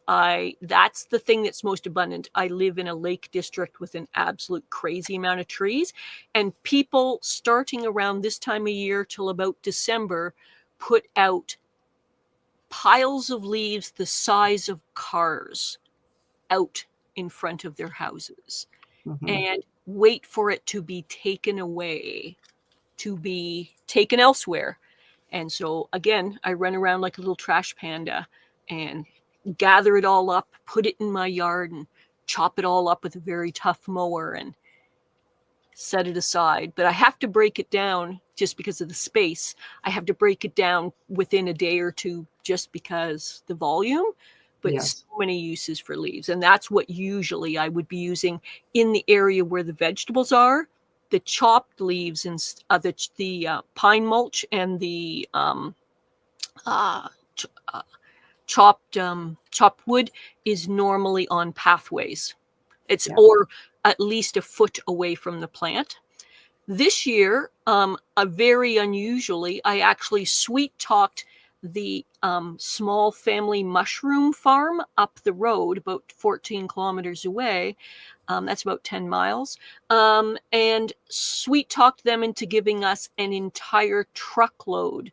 that's the thing that's most abundant. I live in a lake district with an absolute crazy amount of trees, and people starting around this time of year till about December put out piles of leaves the size of cars out in front of their houses and wait for it to be taken away, to be taken elsewhere. And so again, I run around like a little trash panda and gather it all up, put it in my yard and chop it all up with a very tough mower and set it aside. But I have to break it down just because of the space. I have to break it down within a day or two just because the volume, but Yes. so many uses for leaves. And that's what usually I would be using in the area where the vegetables are. The chopped leaves and the pine mulch and the chopped wood is normally on pathways. It's or at least a foot away from the plant. This year, very unusually, I actually sweet talked the small family mushroom farm up the road, about 14 kilometers away. That's about 10 miles. And sweet talked them into giving us an entire truckload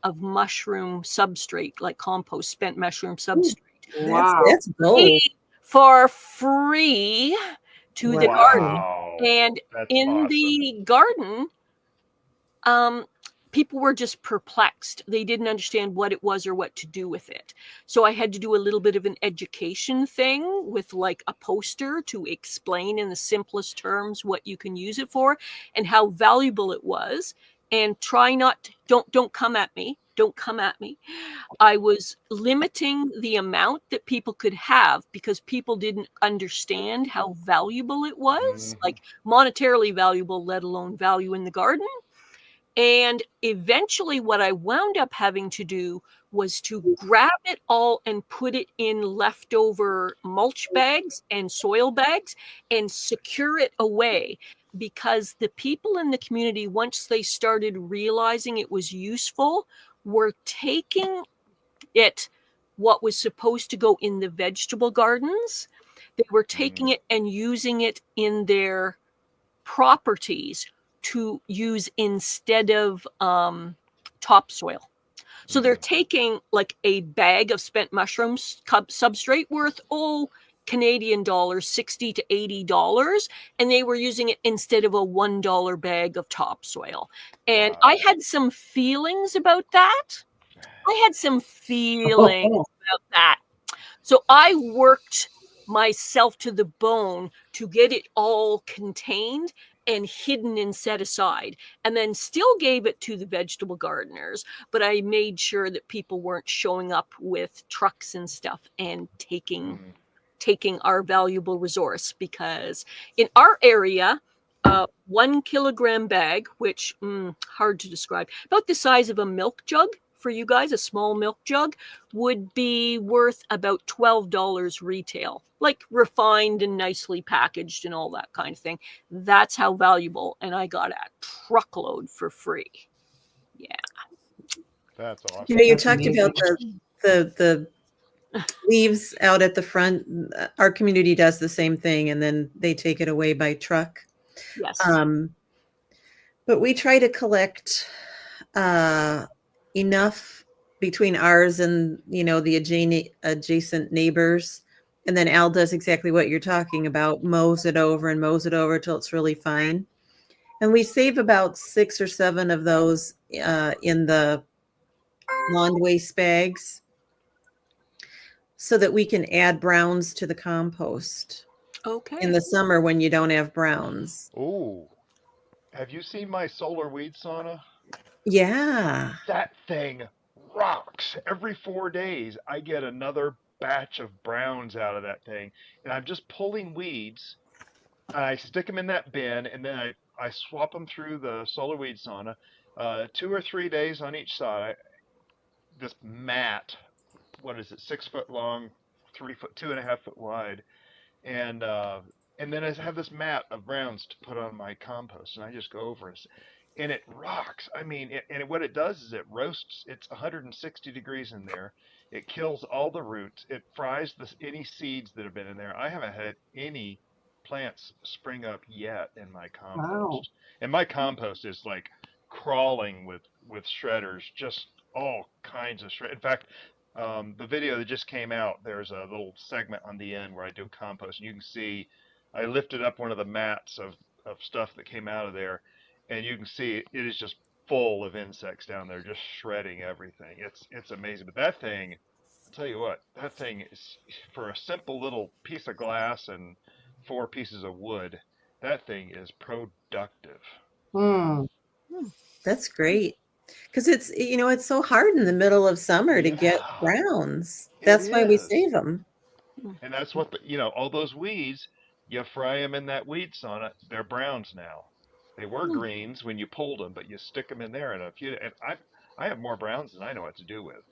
of mushroom substrate, like compost, spent mushroom substrate. Wow. That's gold. For free to the garden. Wow. And That's in awesome. the garden, people were just perplexed. They didn't understand what it was or what to do with it. So I had to do a little bit of an education thing with like a poster to explain in the simplest terms what you can use it for and how valuable it was. And try not to, don't come at me. don't come at me. I was limiting the amount that people could have because people didn't understand how valuable it was, like monetarily valuable, let alone value in the garden. And eventually, what I wound up having to do was to grab it all and put it in leftover mulch bags and soil bags and secure it away, because the people in the community, once they started realizing it was useful, were taking it, what was supposed to go in the vegetable gardens, they were taking it and using it in their properties to use instead of topsoil. So they're taking like a bag of spent mushrooms substrate worth, Canadian dollars, $60 to $80, and they were using it instead of a $1 bag of topsoil. And I had some feelings about that. So I worked myself to the bone to get it all contained and hidden and set aside, and then still gave it to the vegetable gardeners. But I made sure that people weren't showing up with trucks and stuff and taking our valuable resource, because in our area, 1 kilogram bag, which hard to describe, about the size of a milk jug for you guys, a small milk jug, would be worth about $12 retail, like refined and nicely packaged and all that kind of thing. That's how valuable, and I got a truckload for free. Yeah. That's awesome. You know, you That's talked amazing. about the leaves out at the front. Our community does the same thing, and then they take it away by truck. Yes. But we try to collect enough between ours and, you know, the adjacent neighbors. And then Al does exactly what you're talking about, mows it over till it's really fine. And we save about 6 or 7 of those in the lawn waste bags so that we can add browns to the compost Okay. in the summer when you don't have browns. Oh, have you seen my solar weed sauna? Yeah. That thing rocks. Every 4 days, I get another batch of browns out of that thing, and I'm just pulling weeds. I stick them in that bin, and then I swap them through the solar weed sauna. 2 or 3 days on each side. This mat, what is it, 6 foot long, 3 foot, 2.5 foot wide, and uh, and then I have this mat of browns to put on my compost, and I just go over and it rocks. I mean, and what it does is it roasts. It's 160 degrees in there. It kills all the roots. It fries any seeds that have been in there. I haven't had any plants spring up yet in my Wow. compost, and my compost is like crawling with shredders, just all kinds of shred. In fact, the video that just came out, there's a little segment on the end where I do compost, and you can see I lifted up one of the mats of stuff that came out of there, and you can see it is just full of insects down there, just shredding everything. It's amazing. But that thing, I'll tell you what, that thing is, for a simple little piece of glass and 4 pieces of wood, that thing is productive. Hmm. That's great. Because it's, you know, it's so hard in the middle of summer to get Yeah, browns. it That's why we is. save them. And that's what all those weeds, you fry them in that weed sauna, they're browns now. They were greens when you pulled them, but you stick them in there, and I have more browns than I know what to do with.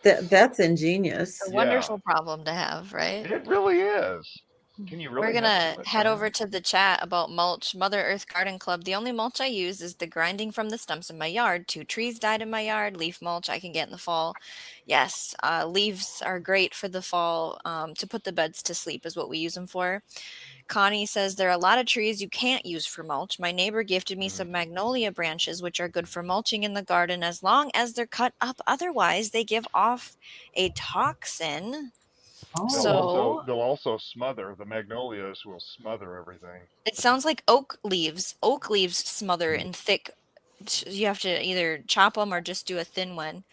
That's A ingenious. Yeah, wonderful problem to have, right? it really is. Can you We're really have too gonna much head over browns? to the chat about mulch. Mother Earth Garden Club. The only mulch I use is the grinding from the stumps in my yard. 2 trees died in my yard. Leaf mulch I can get in the fall. Yes, leaves are great for the fall. To put the beds to sleep is what we use them for. Connie says there are a lot of trees you can't use for mulch. My neighbor gifted me some magnolia branches, which are good for mulching in the garden as long as they're cut up. Otherwise, they give off a toxin. Oh. So They'll also smother, the magnolias will smother everything. it sounds like oak leaves. Oak leaves smother in thick. You have to either chop them or just do a thin one.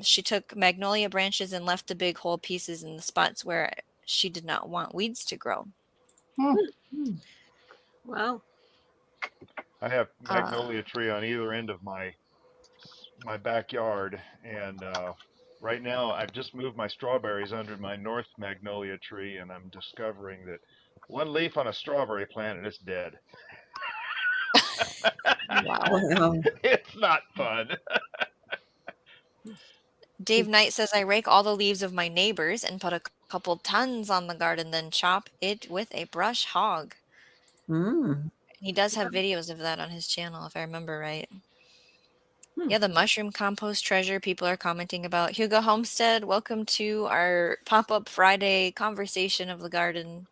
She took magnolia branches and left the big whole pieces in the spots where she did not want weeds to grow. Wow. I have Uh, magnolia tree on either end of my my backyard, and right now I've just moved my strawberries under my north magnolia tree, and I'm discovering that one leaf on a strawberry plant and it's dead. Wow. Wow. It's not fun. Dave Knight says, I rake all the leaves of my neighbors and put a couple tons on the garden, then chop it with a brush hog. Mm. He does have videos of that on his channel, if I remember right. Hmm. Yeah, the mushroom compost treasure people are commenting about. Hugo Homestead, welcome to our pop-up Friday conversation of the garden.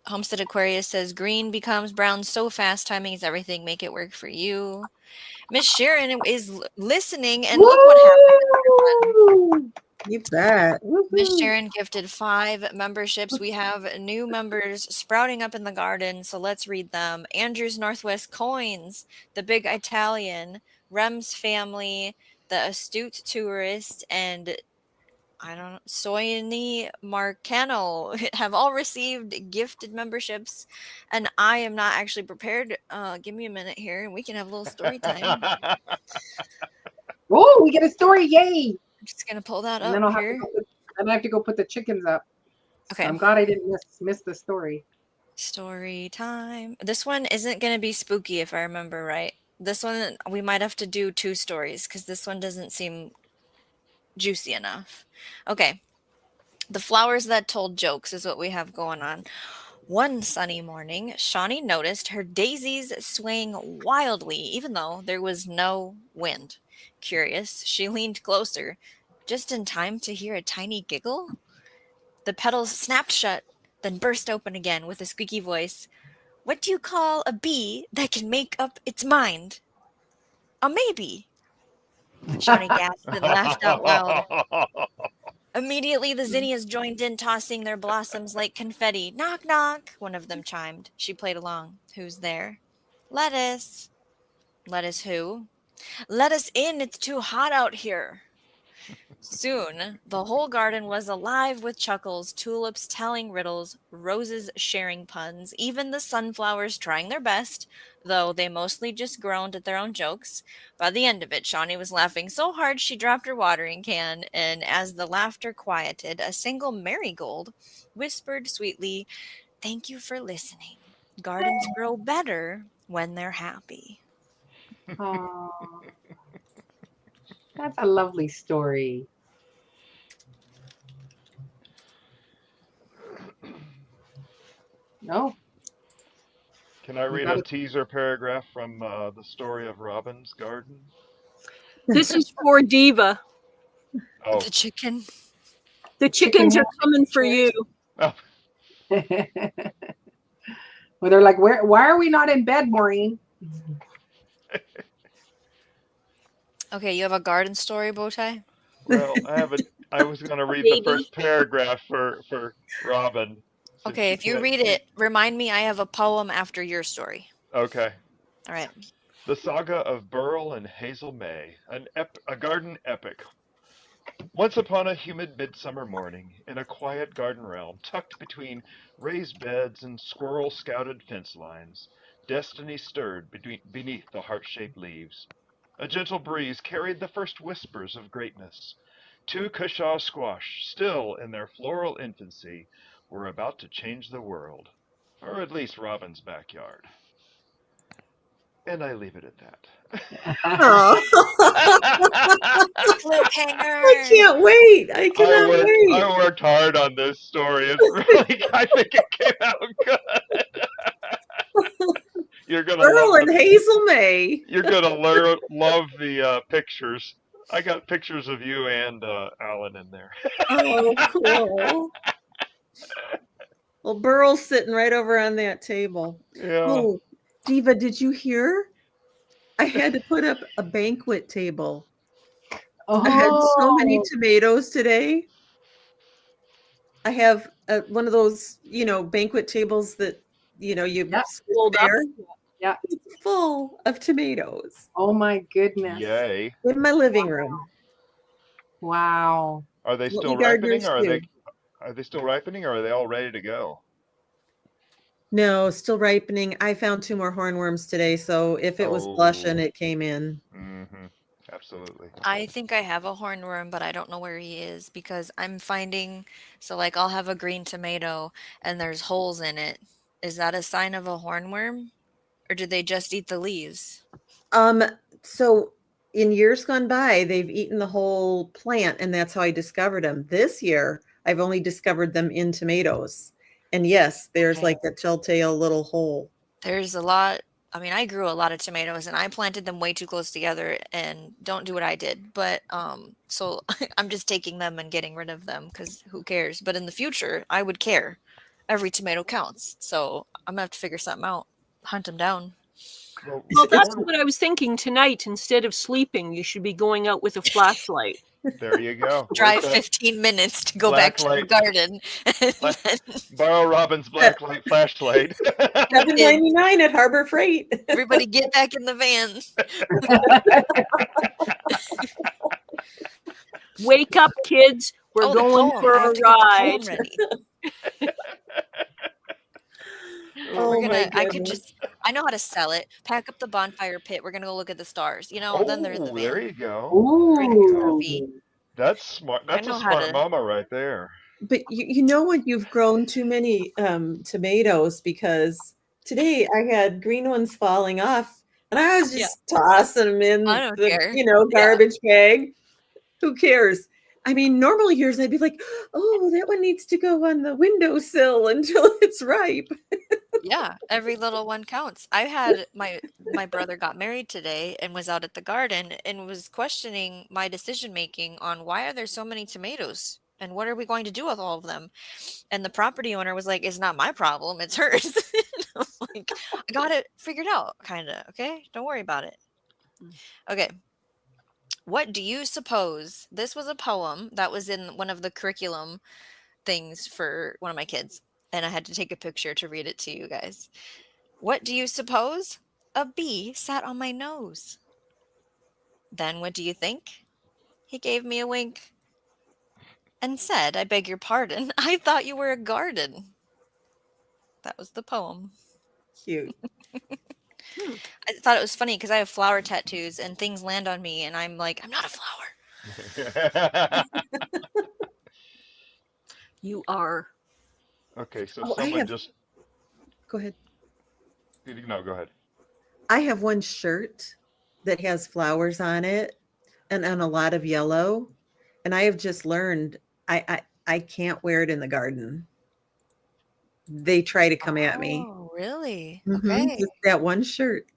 Homestead Aquarius says, green becomes brown so fast, timing is everything, make it work for you. Miss Sharon is listening, and look what happened, everyone. Woo! You bet. Miss Woohoo. Sharon gifted 5 memberships. We have new members sprouting up in the garden, so let's read them. Andrew's Northwest Coins, The Big Italian, Rem's Family, The Astute Tourist, and I don't know, Soyni Marcano have all received gifted memberships, and I am not actually prepared. Give me a minute here, and we can have a little story time. Oh, we get a story! Yay! I'm just gonna pull that And then up I'll have to here. go put, then I have to go put the chickens up. Okay. I'm glad I didn't miss the story. Story time. This one isn't going to be spooky if I remember right. This one, we might have to do 2 stories because this one doesn't seem juicy enough. Okay. The flowers that told jokes is what we have going on. One sunny morning, Shawnee noticed her daisies swaying wildly, even though there was no wind. Curious, she leaned closer, just in time to hear a tiny giggle. The petals snapped shut, then burst open again with a squeaky voice. What do you call a bee that can make up its mind? A maybe. Shawnee gasped and laughed out loud. Immediately, the zinnias joined in, tossing their blossoms like confetti. Knock, knock, one of them chimed. She played along. Who's there? Lettuce. Lettuce who? Let us in, it's too hot out here. Soon, the whole garden was alive with chuckles, tulips telling riddles, roses sharing puns, even the sunflowers trying their best, though they mostly just groaned at their own jokes. By the end of it, Shawnee was laughing so hard she dropped her watering can, and as the laughter quieted, a single marigold whispered sweetly, Thank you for listening. Gardens grow better when they're happy. Oh, that's a lovely story. No, Can I you read got a it. teaser paragraph from the story of Robin's Garden? This is for Diva. Oh, The chicken. The Chicken chickens are coming for chairs. you. oh. Well, they're like, why are we not in bed, Maureen? Okay, you have a garden story, Bowtie? Well, I was going to read the Maybe. first paragraph for Robin. Since Okay, she if you can't read speak. it, remind me I have a poem after your story. Okay. All right. The Saga of Burl and Hazel May, a garden epic. Once upon a humid midsummer morning, in a quiet garden realm tucked between raised beds and squirrel-scouted fence lines, destiny stirred beneath the heart-shaped leaves. A gentle breeze carried the first whispers of greatness. 2 Cushaw squash, still in their floral infancy, were about to change the world, or at least Robin's backyard. And I leave it at Oh. that. I Cliffhanger. can't wait. I cannot wait. I worked hard on this story. It's really I think it came out good. You're gonna Earl love and Hazel May. You're gonna love the pictures. I got pictures of you and Alan in there. Oh, cool. Well, Burl's sitting right over on that table. Yeah. Oh, Diva, did you hear? I had to put up a banquet table. I had so many Oh, tomatoes today. I have one of those, banquet tables that, you Yep. sit Hold up. there. yeah. It's full of tomatoes Oh my goodness. Yay. in my living room. Wow. Are they What still we gardeners ripening or do. are they still ripening or are they all ready to go? No, still ripening. I found 2 more hornworms today, so if it was blushing, Oh. it came in. Mm-hmm. Absolutely. I think I have a hornworm, but I don't know where he is because I'm finding, so like I'll have a green tomato and there's holes in it. Is that a sign of a hornworm? Or did they just eat the leaves? Um, so in years gone by, they've eaten the whole plant, and that's how I discovered them. This year, I've only discovered them in tomatoes. And yes, there's Okay. like a telltale little hole. There's a lot. I mean, I grew a lot of tomatoes and I planted them way too close together and don't do what I did. But so I'm just taking them and getting rid of them because who cares? But in the future, I would care. Every tomato counts. So I'm gonna have to figure something out. Hunt them down. Well, Well, that's horn. what I was thinking tonight. Instead of sleeping, you should be going out with a flashlight. There you go. Like Drive the 15 minutes to go back black to the light. garden and Black, then borrow Robin's black light flashlight. kids, $7.99 at Harbor Freight. everybody get back in the van. Wake up, kids. We're Oh, the going poem. for I have a to get the ride. poem ready. Oh my I could goodness. just, I know how to sell it. Pack up the bonfire pit. We're gonna go look at the stars. Then they're in the Oh, there van. you go. There Great you go. trophy. Ooh. That's smart. I That's a know how smart to, mama right there. But you know when you've grown too many tomatoes, because today I had green ones falling off and I was yeah, just tossing them I in don't the, care. Yeah, garbage bag. Who cares? I mean, normal years I'd be like, oh, that one needs to go on the windowsill until it's ripe. yeah. Every little one counts. I had my brother got married today and was out at the garden and was questioning my decision making on why are there so many tomatoes and what are we going to do with all of them? And the property owner was like, "It's not my problem, it's hers." I'm like, "I got it figured out, kinda, okay? Don't worry about it." Okay. What do you suppose? This was a poem that was in one of the curriculum things for one of my kids, and I had to take a picture to read it to you guys. What do you suppose? A bee sat on my nose. Then what do you think? He gave me a wink and said, "I beg your pardon. I thought you were a garden." That was the poem. Cute. Hmm. I thought it was funny because I have flower tattoos and things land on me, and I'm like, "I'm not a flower." You are. Okay, so Oh, I someone have, just go ahead. no, go ahead. I have one shirt that has flowers on it and a lot of yellow. And I have just learned I can't wear it in the garden. They try to come at me. Oh, really? Mhm, Okay. just that one shirt.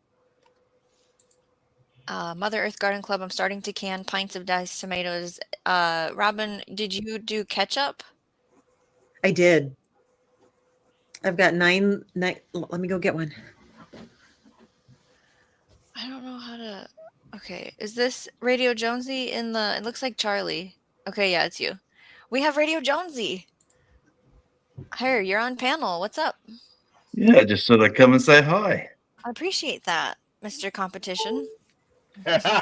Mother Earth Garden Club, I'm starting to can pints of diced tomatoes. Robin, did you do ketchup? I did. I've got 9 let me go get one. I don't know how to. Okay, is this Radio Jonesy in the? It looks like Charlie. Okay, yeah, it's you. We have Radio Jonesy. Here, you're on panel. What's up? Yeah, just thought I'd come and say hi. I appreciate that, Mr. Competition. I've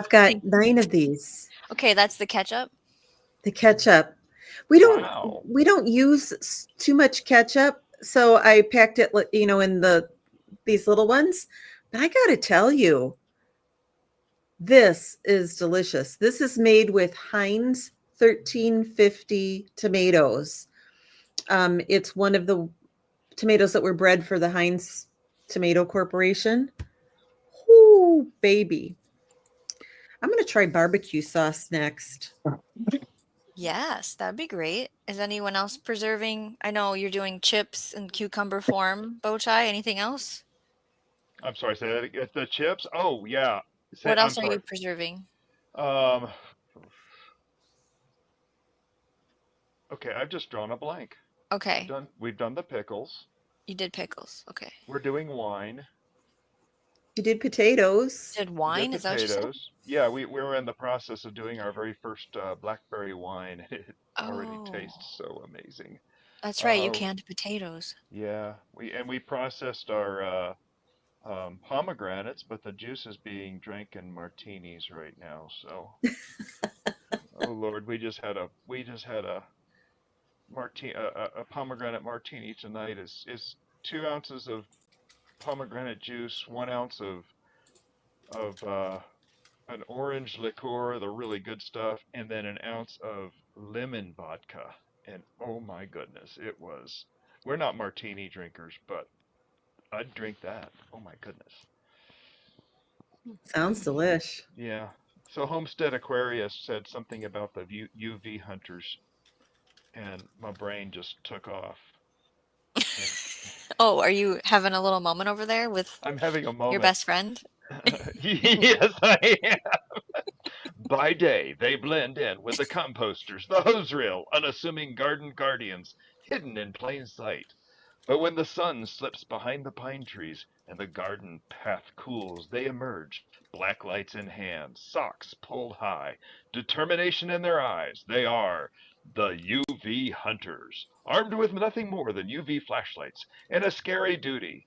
got Thank- 9 of these. Okay, that's the ketchup. The ketchup. We don't Wow. we don't use too much ketchup, so I packed it in these little ones. But I got to tell you, this is delicious. This is made with Heinz 1350 tomatoes. It's one of the tomatoes that were bred for the Heinz Tomato Corporation. Ooh, baby. I'm going to try barbecue sauce next. Yes, that'd be great. Is anyone else preserving? I know you're doing chips and cucumber form bow tie. Anything else? I'm sorry, say that again. The chips? Oh, yeah. What I'm else are sorry. you preserving? Um, okay, I've just drawn a blank. Okay, We've done the pickles. you did pickles. Okay. We're doing wine. You did potatoes. Did We did wine? Is that what you said? potatoes. Yeah, we were in the process of doing our very first blackberry wine. It already Oh, tastes so amazing. that's right. You Uh, canned potatoes. yeah, we processed our pomegranates, but the juice is being drank in martinis right now. So, oh Lord, we just had a a pomegranate martini tonight is 2 ounces of pomegranate juice, 1 ounce of an orange liqueur, the really good stuff, and then an ounce of lemon vodka. And oh my goodness, it was. We're not martini drinkers, but I'd drink that. Oh my goodness. Sounds delish. Yeah. So Homestead Aquarius said something about the UV hunters, and my brain just took off. And Oh, are you having a little moment over there with I'm having a your moment. best friend? Yes, I am. By day, they blend in with the composters, the hose reel, unassuming garden guardians, hidden in plain sight. But when the sun slips behind the pine trees and the garden path cools, they emerge, black lights in hand, socks pulled high, determination in their eyes. They are the UV hunters, armed with nothing more than UV flashlights and a scary duty.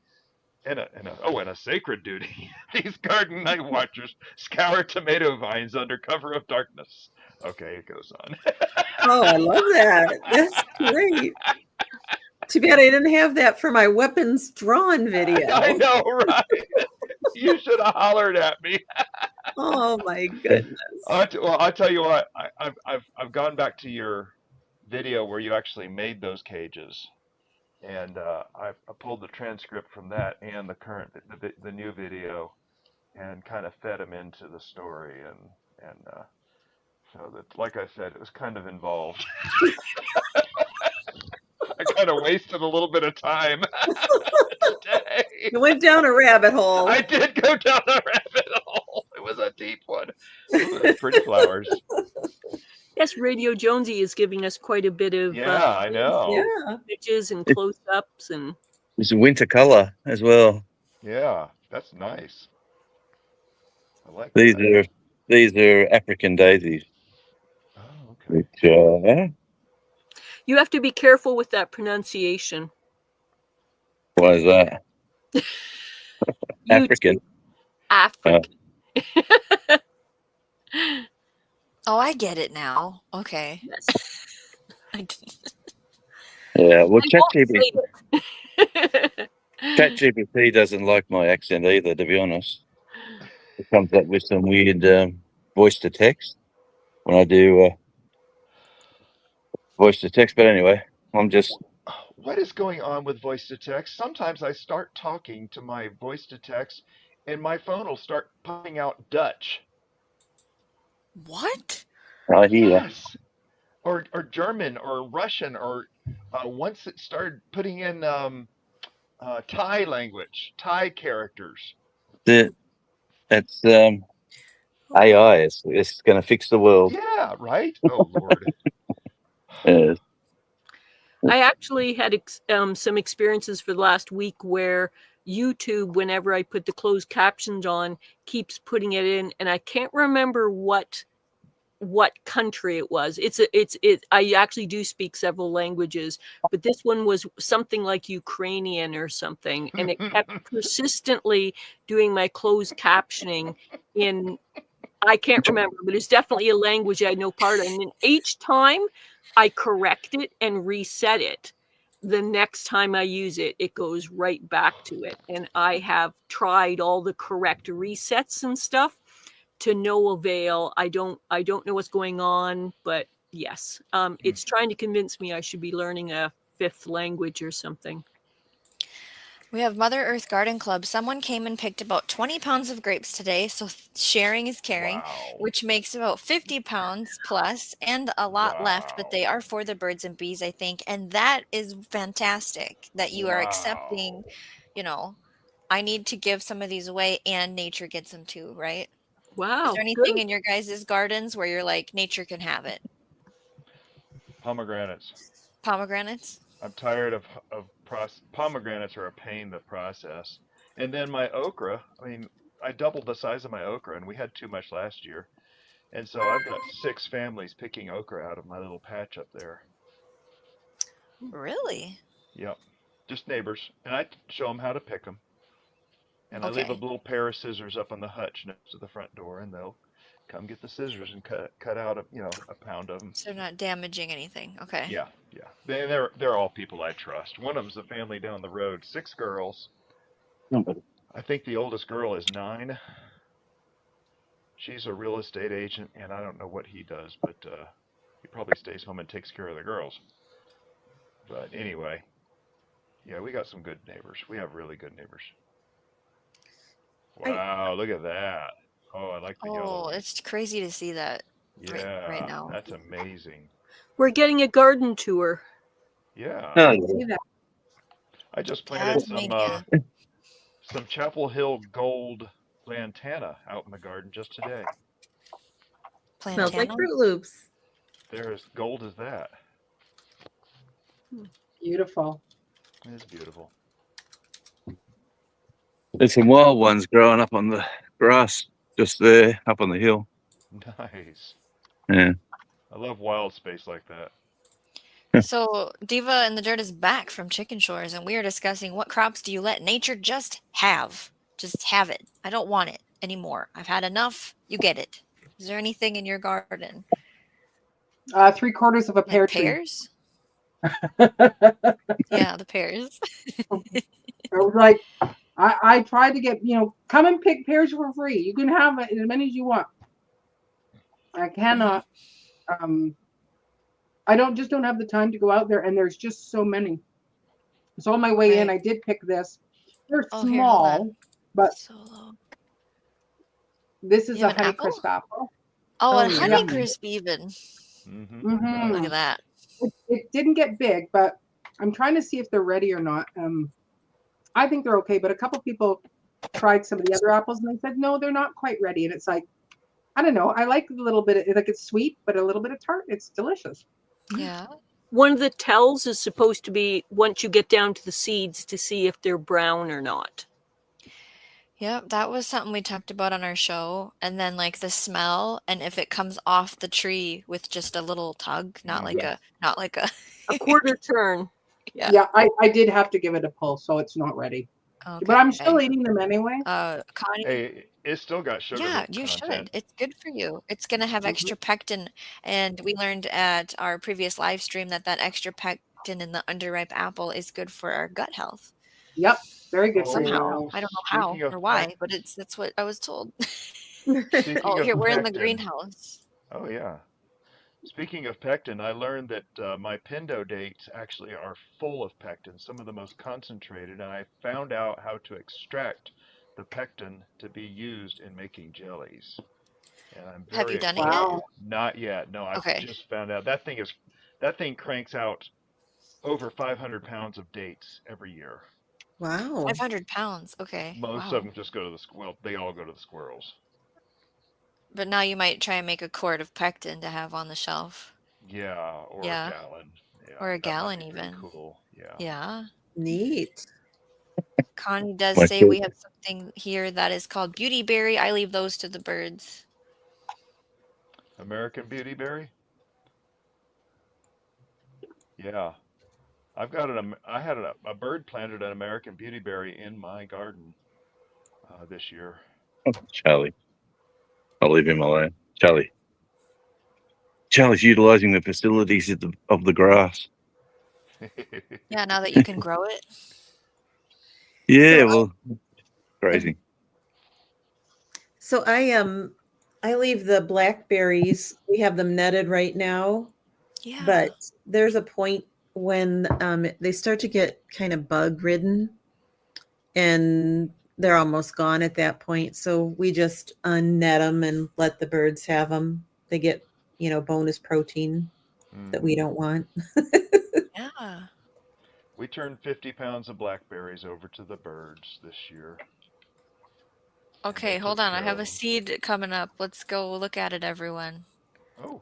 And a sacred duty. These garden night watchers scour tomato vines under cover of darkness. Okay, it goes on. Oh, I love that. That's great. Too bad I didn't have that for my weapons drawn video. I know, right? You should have hollered at me. Oh my goodness. Well, I'll tell you what. I've gone back to your video where you actually made those cages, and I pulled the transcript from that and the new video, and kind of fed them into the story, and so that, like I said, it was kind of involved. I kind of wasted a little bit of time today. You went down a rabbit hole. I did go down a rabbit hole. It was a deep one. Ooh, pretty flowers. Yes, Radio Jonesy is giving us quite a bit of Yeah, I know. Yeah. images and close-ups, and It's a winter color as well. Yeah, that's nice. I like These that. are African daisies, Oh, okay. which you have to be careful with that pronunciation. why is that? African. African. Oh, I get it now. Okay. Yes. I didn't- Yeah, well, I won't say it. ChatGPT doesn't like my accent either, to be honest. It comes up with some weird voice to text when I do voice to text. But anyway, I'm just What is going on with voice to text? Sometimes I start talking to my voice to text, and my phone will start popping out Dutch. What? I hear. Yes. Or German or Russian or once it started putting in Thai language, Thai characters. It's AI. It's going to fix the world. Yeah, right. Oh Lord. Yes. I actually had some experiences for the last week where YouTube, whenever I put the closed captions on, keeps putting it in, and I can't remember what country it was. I actually do speak several languages, but this one was something like Ukrainian or something, and it kept persistently doing my closed captioning in, I can't remember, but it's definitely a language I had no part of. And then each time I correct it and reset it, the next time I use it, it goes right back to it. And I have tried all the correct resets and stuff to no avail. I don't know what's going on, but yes, it's trying to convince me I should be learning a fifth language or something. We have Mother Earth Garden Club. Someone came and picked about 20 pounds of grapes today, so sharing is caring, Wow. which makes about 50 pounds plus and a lot left, but Wow. they are for the birds and bees, I think. And that is fantastic that you are accepting, Wow. I need to give some of these away and nature gets them too, right? Is Wow, there anything good. in your guys' gardens where you're like, nature can have it? Pomegranates. Pomegranates? I'm tired of pomegranates are a pain to process. And then my okra. I mean, I doubled the size of my okra, and we had too much last year. And so I've got 6 families picking okra out of my little patch up there. Really? Yep, just neighbors, and I show them how to pick them. And I leave a Okay. little pair of scissors up on the hutch next to the front door, and they'll come get the scissors and cut out a pound of them. So not damaging anything. Okay. Yeah, yeah. They're all people I trust. One of them's a family down the road, 6 girls. I think the oldest girl is 9. She's a real estate agent, and I don't know what he does, but he probably stays home and takes care of the girls. But anyway, yeah, we got some good neighbors. We have really good neighbors. Wow, look at that. Oh, I like the yellow Oh, one. it's crazy to see that right Yeah, now. that's amazing. We're getting a garden tour. Yeah, See that? I just planted Tasmania. some Chapel Hill gold lantana out in the garden just today. Smells like Plantana. Fruit Loops. They're as gold as that. Beautiful. It's beautiful. There's some wild ones growing up on the grass just there, up on the hill. Nice. Yeah. I love wild space like that. So Diva in the Dirt is back from Chicken Shores, and we are discussing what crops do you let nature just have? Just have it. I don't want it anymore. I've had enough. You get it. Is there anything in your garden? 3/4 of a Like pear tree. pears? Yeah, the pears. I was like, I tried to get, come and pick pears for free. You can have as many as you want. I cannot. I don't have the time to go out there, and there's just so many. So on my way in, Right. I did pick this. They're Oh, here, hold on. small, but Solo. this is You a have an apple? Honeycrisp apple. Oh, and Oh, yeah. Honeycrisp even. Mm-hmm. Mhm. Look at that. It didn't get big, but I'm trying to see if they're ready or not. I think they're okay, but a couple people tried some of the other apples and they said no, they're not quite ready. And it's like, I don't know. I like a little bit of, like, it's sweet, but a little bit of tart. It's delicious. Yeah. One of the tells is supposed to be once you get down to the seeds to see if they're brown or not. Yep, that was something we talked about on our show. And then like the smell and if it comes off the tree with just a little tug, not like Yeah. a A quarter turn. Yeah. Yeah, I did have to give it a pull, so it's not ready. But I'm still eating them anyway. Connie, Hey, it's still got sugar yeah, you content. should. It's good for you. It's gonna have Mhm. extra pectin, and we learned at our previous live stream that extra pectin in the underripe apple is good for our gut health. Yep, very good for you. Somehow, Oh, I don't know how speaking of or why, but that's what I was told. speaking Oh, of here we're in the pectin. greenhouse. Oh yeah. Speaking of pectin, I learned that my pindo dates actually are full of pectin, some of the most concentrated, and I found out how to extract the pectin to be used in making jellies. And I'm Have very you done it excited. yet? Wow. Not yet. No, I've Okay, just found out that thing cranks out over 500 pounds of dates every year. Wow. 500 pounds. Okay, Most of wow. them just go to well, they all go to the squirrels. But now you might try and make a quart of pectin to have on the shelf. Yeah, or a Yeah, gallon. Yeah, or a that might gallon be pretty even. cool. Yeah. Yeah. Neat. Connie does My say kid- we have something here that is called beauty berry. I leave those to the birds. American Beauty Berry? Yeah. I had a bird planted an American Beauty Berry in my garden this year. Charlie. I'll leave him alone. Charlie's utilising the facilities of the grass. Yeah, now that you can grow it. Yeah, So well, crazy. So I leave the blackberries. We have them netted right now, Yeah. but there's a point when they start to get kind of bug ridden, and they're almost gone at that point. So we just unnet them and let the birds have them. They get bonus protein that we Mhm. don't want. Yeah. We turned 50 pounds of blackberries over to the birds this year, and they Okay, hold took on. I care have of a them. seed coming up. Let's go look at it, everyone. Oh,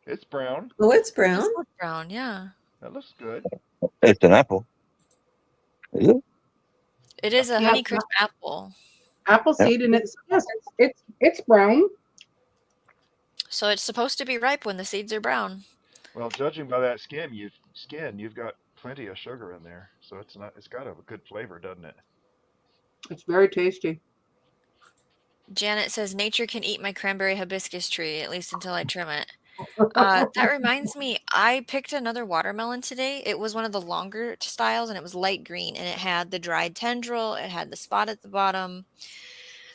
it's brown. Oh, it's It brown. does look brown, yeah. That looks good. It's an apple, is it? It is a Yeah, Honeycrisp apple. apple seed, and it's brown. So it's supposed to be ripe when the seeds are brown. Well, judging by that you've got plenty of sugar in there, so it's got a good flavor, doesn't it? It's very tasty. Janet says nature can eat my cranberry hibiscus tree, at least until I trim it. That reminds me, I picked another watermelon today. It was one of the longer styles and it was light green and it had the dried tendril, it had the spot at the bottom.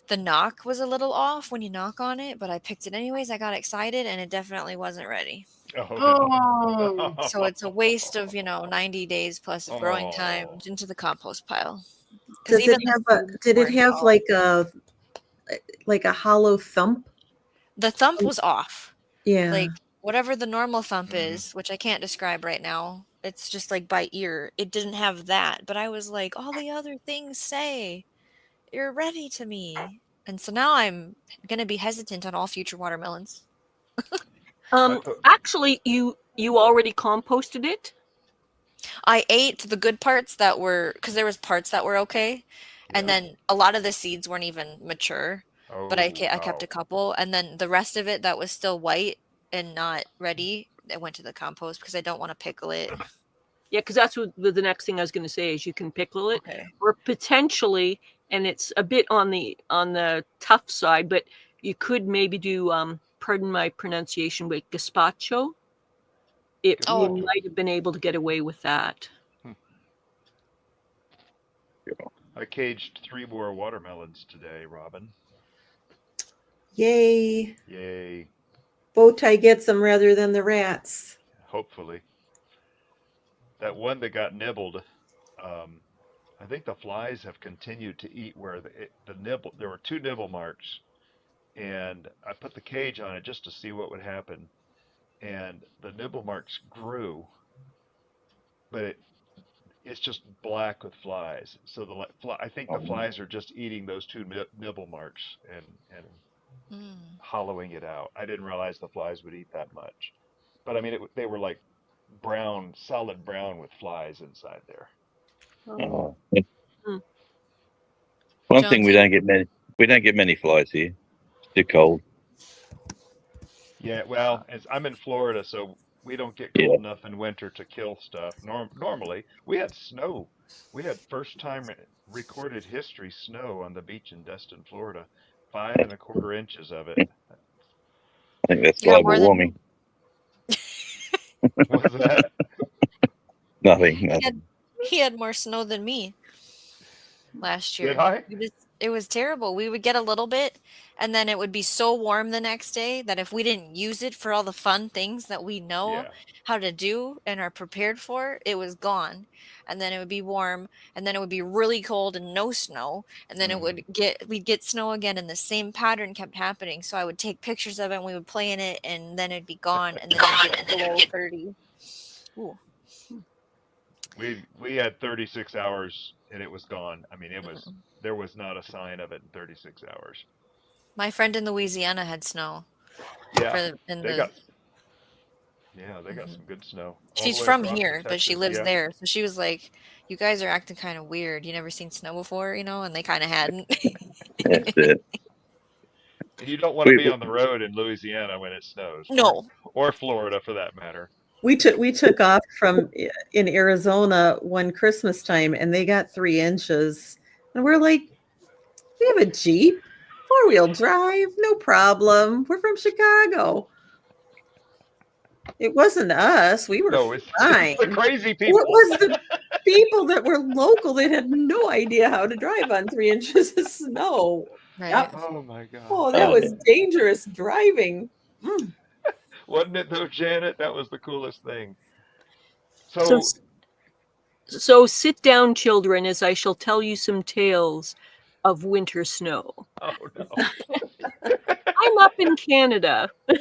The knock was a little off when you knock on it, but I picked it anyways. I got excited and it definitely wasn't ready. Oh Oh, no. So it's a waste of, 90 days plus of growing time Oh. into the compost pile. Because Does it even the have seeds did it weren't have all. like a hollow thump? The thump was off. Yeah. Like whatever the normal thump Mhm. is, which I can't describe right now. It's just like by ear. It didn't have that, but I was like, all the other things say you're ready to me. And so now I'm gonna be hesitant on all future watermelons. Actually, you already composted it? I ate the good parts that were because there was parts that were okay, and Yeah. then a lot of the seeds weren't even mature, but I Oh, I kept a couple, and then the rest of it that was still white and not ready, I went to the compost because I don't want to pickle it. Yeah, because that's what the next thing I was going to say is you can pickle it, Okay. or potentially, and it's a bit on the tough side, but you could maybe do pardon my pronunciation, but gazpacho. You Oh, might have been able to get away with that. I caged 3 more watermelons today, Robin. Yay. Yay. Bowtie gets them rather than the rats. Hopefully. That one that got nibbled, I think the flies have continued to eat where the nibble. There were 2 nibble marks, and I put the cage on it just to see what would happen. And the nibble marks grew, but it's just black with flies. So I think the flies are just eating those 2 nibble marks and mm. hollowing it out. I didn't realize the flies would eat that much, but I mean they were like brown, solid brown with flies inside there. Oh. Hmm. One thing Jonesy. we don't get many flies here. It's too cold. Yeah, well, as I'm in Florida, so we don't get Yeah. cold enough in winter to kill stuff. Normally, we had snow. We had first time recorded history snow on the beach in Destin, Florida, 5.25 inches of it. I think that's You got global more than warming. What was that? Nothing, he nothing. had. He had more snow than me last Did year. I? It was terrible. We would get a little bit, and then it would be so warm the next day that if we didn't use it for all the fun things that we know Yeah. how to do and are prepared for, it was gone. And then it would be warm, and then it would be really cold and no snow, and then Hmm. we'd get snow again, and the same pattern kept happening. So I would take pictures of it, and we would play in it, and then it'd be gone, and then it'd get below 30. Ooh. We had 36 hours and it was gone. I mean, Mm. there was not a sign of it in 36 hours. My friend in Louisiana had snow Yeah, in they the. got yeah, they got Mhm. some good snow all the She's way from across to here, but she Texas. lives Yeah. there. So she was like, "You guys are acting kind of weird. You never seen snow before, you know?" And they kind of hadn't. That's it. And you don't want to We, be on the road in Louisiana when it snows, No. or Florida for that matter. We took off from in Arizona one Christmas time and they got 3 inches. And we're like, we have a Jeep, 4-wheel drive, no problem. We're from Chicago. It wasn't us. We were No, it's fine. the crazy It people. was the people that were local that had no idea how to drive on 3 inches of snow. Right. yep. Oh my God. Oh, that oh, was yeah. dangerous driving. Mm. Wasn't it though, Janet? That was the coolest thing. So, So, sit down, children, as I shall tell you some tales of winter snow. oh no. I'm up in Canada, You're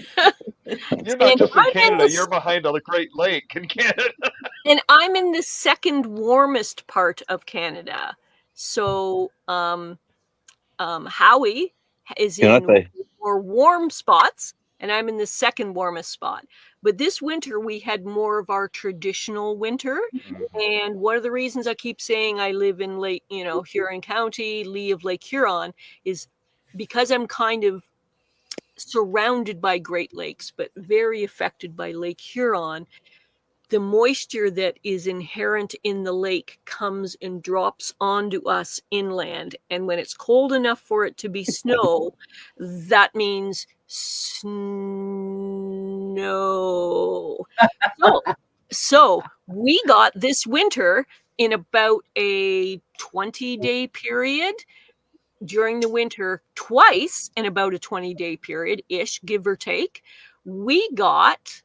not and just in I'm in Canada, you're this, behind a Great Lake in Canada. and I'm in the second warmest part of Canada. So, Howie is Can I in say? more warm spots, and I'm in the second warmest spot. But this winter, we had more of our traditional winter. Mhm. And one of the reasons I keep saying I live in Huron County, lee of Lake Huron, is because I'm kind of surrounded by Great Lakes, but very affected by Lake Huron. the moisture that is inherent in the lake comes and drops onto us inland. And when it's cold enough for it to be snow, that means snow. So we got this winter in about a 20-day period during the winter, twice in about a 20-day period ish, give or take. We got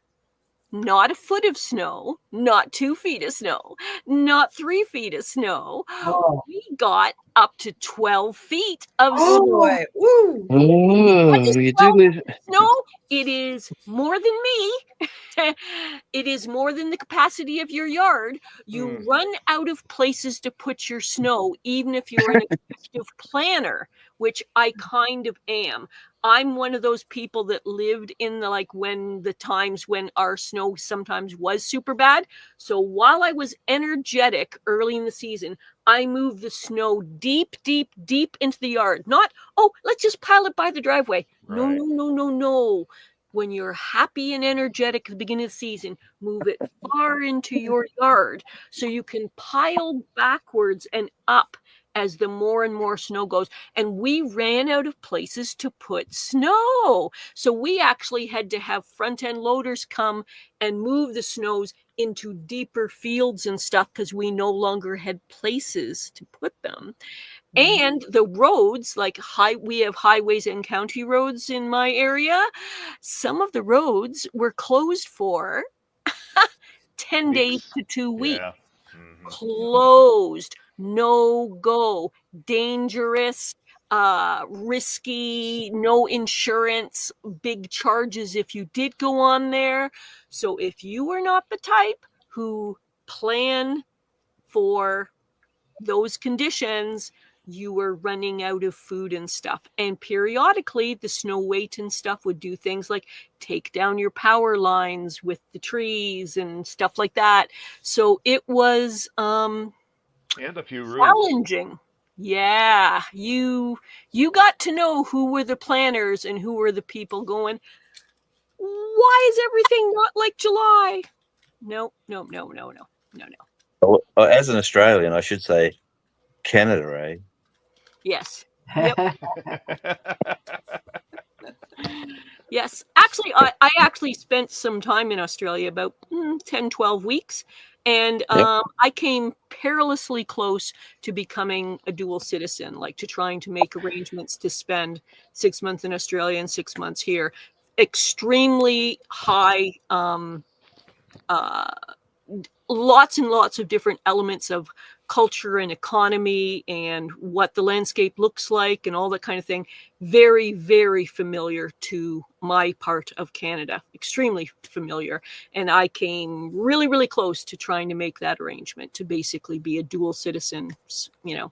not a foot of snow, not 2 feet of snow, not 3 feet of snow. Oh. We got up to 12 feet of Oh snow. boy. Woo. What is Oh, you 12 do live. feet of snow? It is more than me. It is more than the capacity of your yard. You run out of places to put your snow, even if you're an active planner, which I kind of am. I'm one of those people that lived in the when the times when our snow sometimes was super bad. So while I was energetic early in the season, I moved the snow deep, deep, deep into the yard. Not, oh, let's just pile it by the driveway. No, Right. no, no, no, no. When you're happy and energetic at the beginning of the season, move it far into your yard so you can pile backwards and up as the more and more snow goes. And we ran out of places to put snow. So we actually had to have front end loaders come and move the snows into deeper fields and stuff because we no longer had places to put them. And the roads, we have highways and county roads in my area. Some of the roads were closed for 10 days Weeks. to 2 weeks. Yeah. Closed, no go, dangerous, risky, no insurance, big charges if you did go on there. So if you were not the type who plan for those conditions, you were running out of food and stuff. And periodically, the snow weight and stuff would do things like take down your power lines with the trees and stuff like that. So it was And a few roofs. challenging. Yeah, you got to know who were the planners and who were the people going, why is everything not like July? No, no, no, no, no, no, no. Well, as an Australian, I should say Canada, eh? Yes. Yep. Yes. Actually, I actually spent some time in Australia, about 10, 12 weeks. And I came perilously close to becoming a dual citizen, like to trying to make arrangements to spend 6 months in Australia and 6 months here. Extremely high, lots and lots of different elements of culture and economy and what the landscape looks like and all that kind of thing. Very, very familiar to my part of Canada, extremely familiar. And I came really, really close to trying to make that arrangement to basically be a dual citizen, yeah.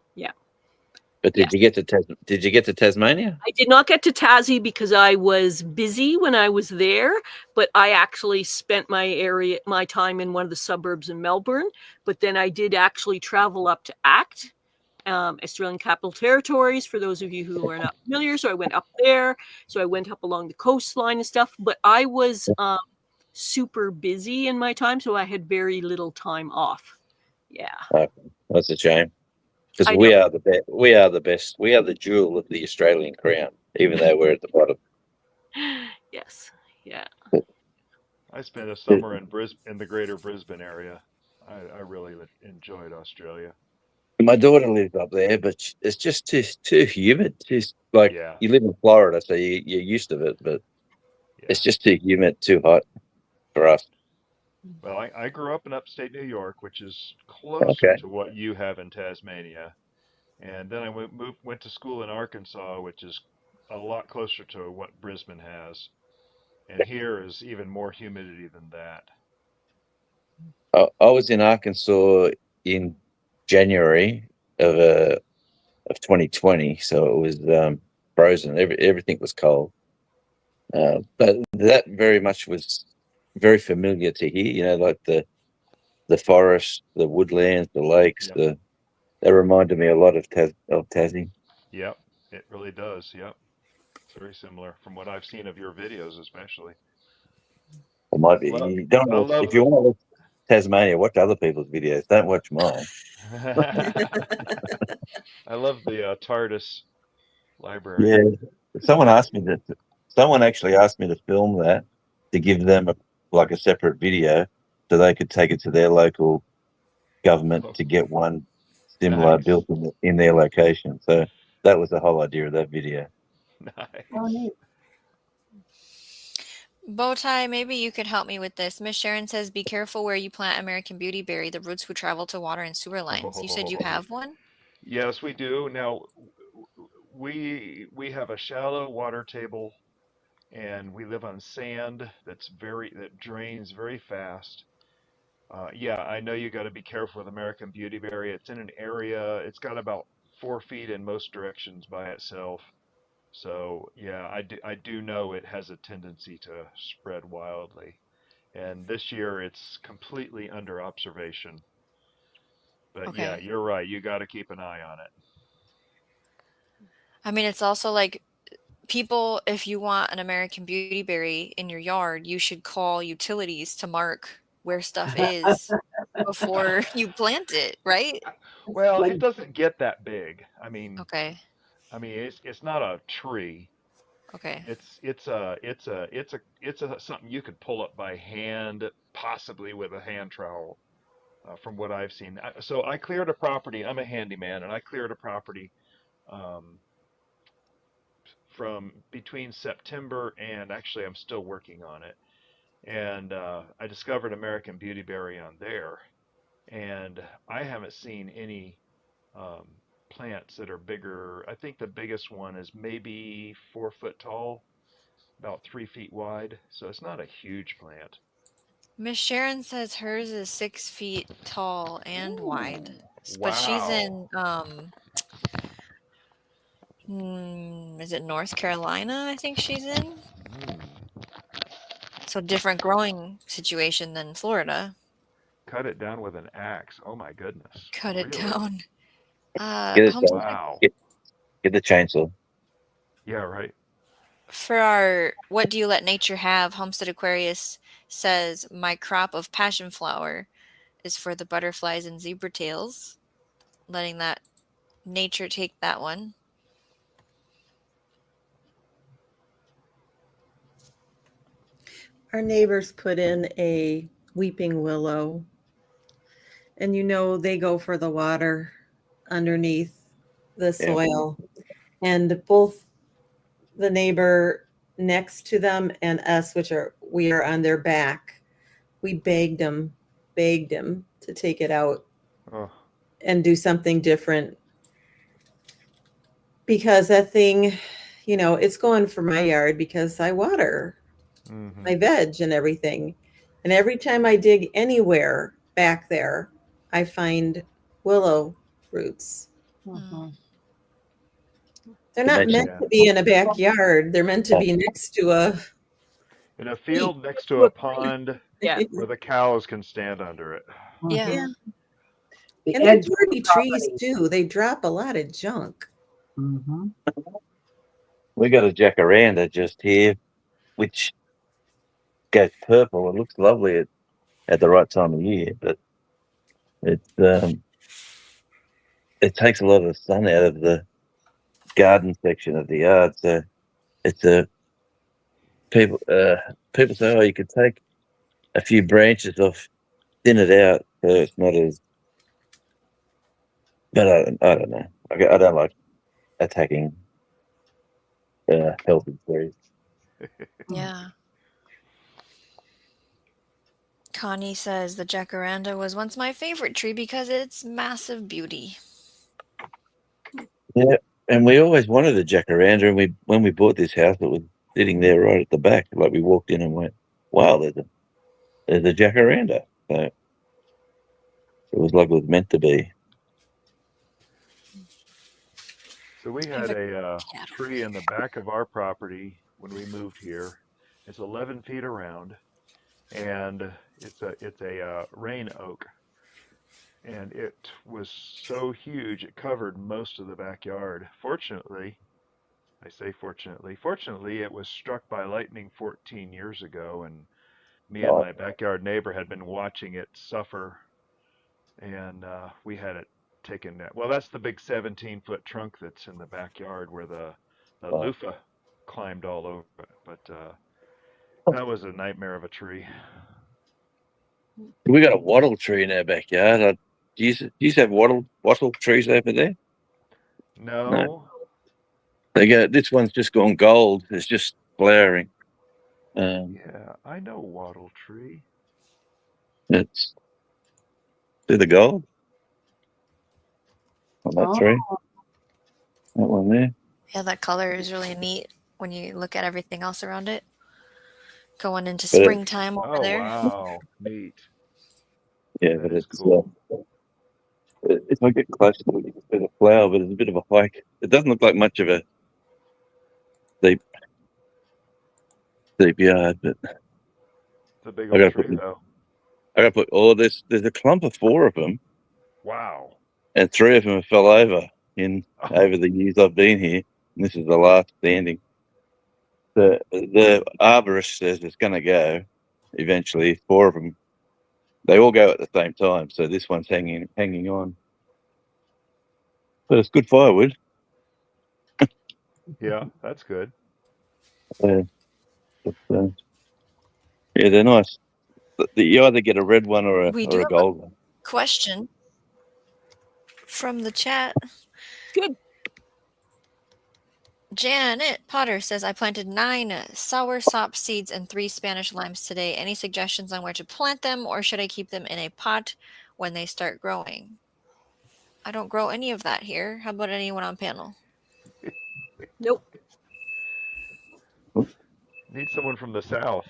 But did you get to Tasmania? I did not get to Tassie because I was busy when I was there, but I actually spent my time in one of the suburbs in Melbourne. But then I did actually travel up to ACT, Australian Capital Territories, for those of you who are not familiar. So I went up there. So I went up along the coastline and stuff. But I was super busy in my time, so I had very little time off. Yeah. Okay. That's a shame. Because I we know. are the best. We are the best. We are the jewel of the Australian crown, even though we're at the bottom. Yes. Yeah. I spent a summer in the greater Brisbane area. I really enjoyed Australia. My daughter lives up there, but it's just too humid. Just like Yeah. you live in Florida, so you're used to it, but it's just too humid, too hot for us. Well, I grew up in upstate New York, which is closer Okay. to what you have in Tasmania. And then I went to school in Arkansas, which is a lot closer to what Brisbane has. And here is even more humidity than that. I was in Arkansas in January of 2020, so it was frozen. Everything was cold. But that very much was very familiar to here. You know, like the forest, the woodlands, the lakes. Yep. That reminded me a lot of Tassie. Yep, it really does. Yep. It's very similar from what I've seen of your videos, especially. It might be. Love, You don't I know, love if you want Tasmania. Watch other people's videos. Don't watch mine. I love the TARDIS library. Yeah. Someone asked me that. Someone actually asked me to film that to give them like a separate video so they could take it to their local government Oh, to get one similar nice, built in their location. So that was the whole idea of that video. Oh, nice. neat. Bowtie, maybe you could help me with this. Miss Sharon says, be careful where you plant American beautyberry. The roots would travel to water and sewer lines. You said you have one? Yes, we do. Now, we have a shallow water table, and we live on sand that drains very fast. Yeah, I know you got to be careful with American beautyberry. It's in an area. It's got about 4 feet in most directions by itself. So yeah, I do know it has a tendency to spread wildly. And this year it's completely under observation. But yeah, Okay. you're right. You got to keep an eye on it. I mean, it's also like people, if you want an American beautyberry in your yard, you should call utilities to mark where stuff is before you plant it, right? Well, Like, it doesn't get that big. I mean, Okay. it's not a tree. Okay. It's something you could pull up by hand, possibly with a hand trowel, from what I've seen. So I cleared a property. I'm a handyman, and I cleared a property um, from between September and actually I'm still working on it. And I discovered American Beautyberry on there, and I haven't seen any um, plants that are bigger. I think the biggest one is maybe 4 foot tall, about 3 feet wide. So it's not a huge plant. Miss Sharon says hers is 6 feet tall and wide, Ooh, but she's wow. in is it North Carolina? I think she's in. Mm. So different growing situation than Florida. Cut it down with an axe. Oh my goodness. Cut it Really? down. Get it done. Homestead Wow. Get the chainsaw. Yeah, right. for our what do you let nature have? Homestead Aquarius says my crop of passion flower is for the butterflies and zebra tails, letting that nature take that one. Our neighbors put in a weeping willow, and they go for the water underneath the Yeah. soil. And both the neighbor next to them and us, we are on their back, we begged him to take it out Oh. and do something different, because that thing, it's going for my yard because I water Mm-hmm. my veg and everything. And every time I dig anywhere back there, I find willow roots. Mm. mhm. They're You not meant mentioned Yeah. to be in a backyard. They're meant to be next to a In a creek. field next To to a a creek. pond Yeah. where the cows can stand under it. Yeah. Yeah. Mhm. The And they're edge of the dirty trees property. too. They drop a lot of junk. Mhm. we got a jacaranda just here, which goes purple. It looks lovely at the right time of year, but it it takes a lot of the sun out of the garden section of the yard. So it's a people people say, oh, you could take a few branches off, thin it out, so it's not as. But I don't know. I don't like attacking healthy trees. Mhm. Yeah. Connie says the jacaranda was once my favorite tree because it's massive beauty. Yeah, and we always wanted a jacaranda, and when we bought this house, it was sitting there right at the back. Like we walked in and went, "Wow, there's a jacaranda." So it was like it was meant to be. So we I have had a a cat over tree in the back of our property when we moved here. It's 11 feet around, and it's a rain oak, and it was so huge it covered most of the backyard. Fortunately, I say fortunately, it was struck by lightning 14 years ago, and me and my backyard neighbor had been watching it suffer, and we had it taken. Well, that's the big 17-foot trunk that's in the backyard where the loofah climbed all over it. But that was a nightmare of a tree. We got a wattle tree in our backyard. Do you have wattle trees over there? No. This one's just gone gold. It's just flowering. Yeah, I know wattle tree. It's see the gold on that tree. That one there. Yeah, that color is really neat when you look at everything else around it. Going into springtime over there. Oh, wow. Neat. Yeah, but it's cool. If I get close to it, it's a bit of flower, but it's a bit of a hike. It doesn't look like much of a deep yard, but it's a big old tree, though. I got to put there's a clump of 4 of them. Wow. And 3 of them have fell over over the years I've been here. And this is the last standing. The arborist says it's going to go eventually. 4 of them, they all go at the same time. So this one's hanging on. But it's good firewood. Yeah, that's good. Yeah, they're nice. You either get a red one or a gold one. Question from the chat. Good. Janet Potter says, I planted 9 sour sop seeds and 3 Spanish limes today. Any suggestions on where to plant them, or should I keep them in a pot when they start growing? I don't grow any of that here. How about anyone on panel? Nope. Need someone from the south,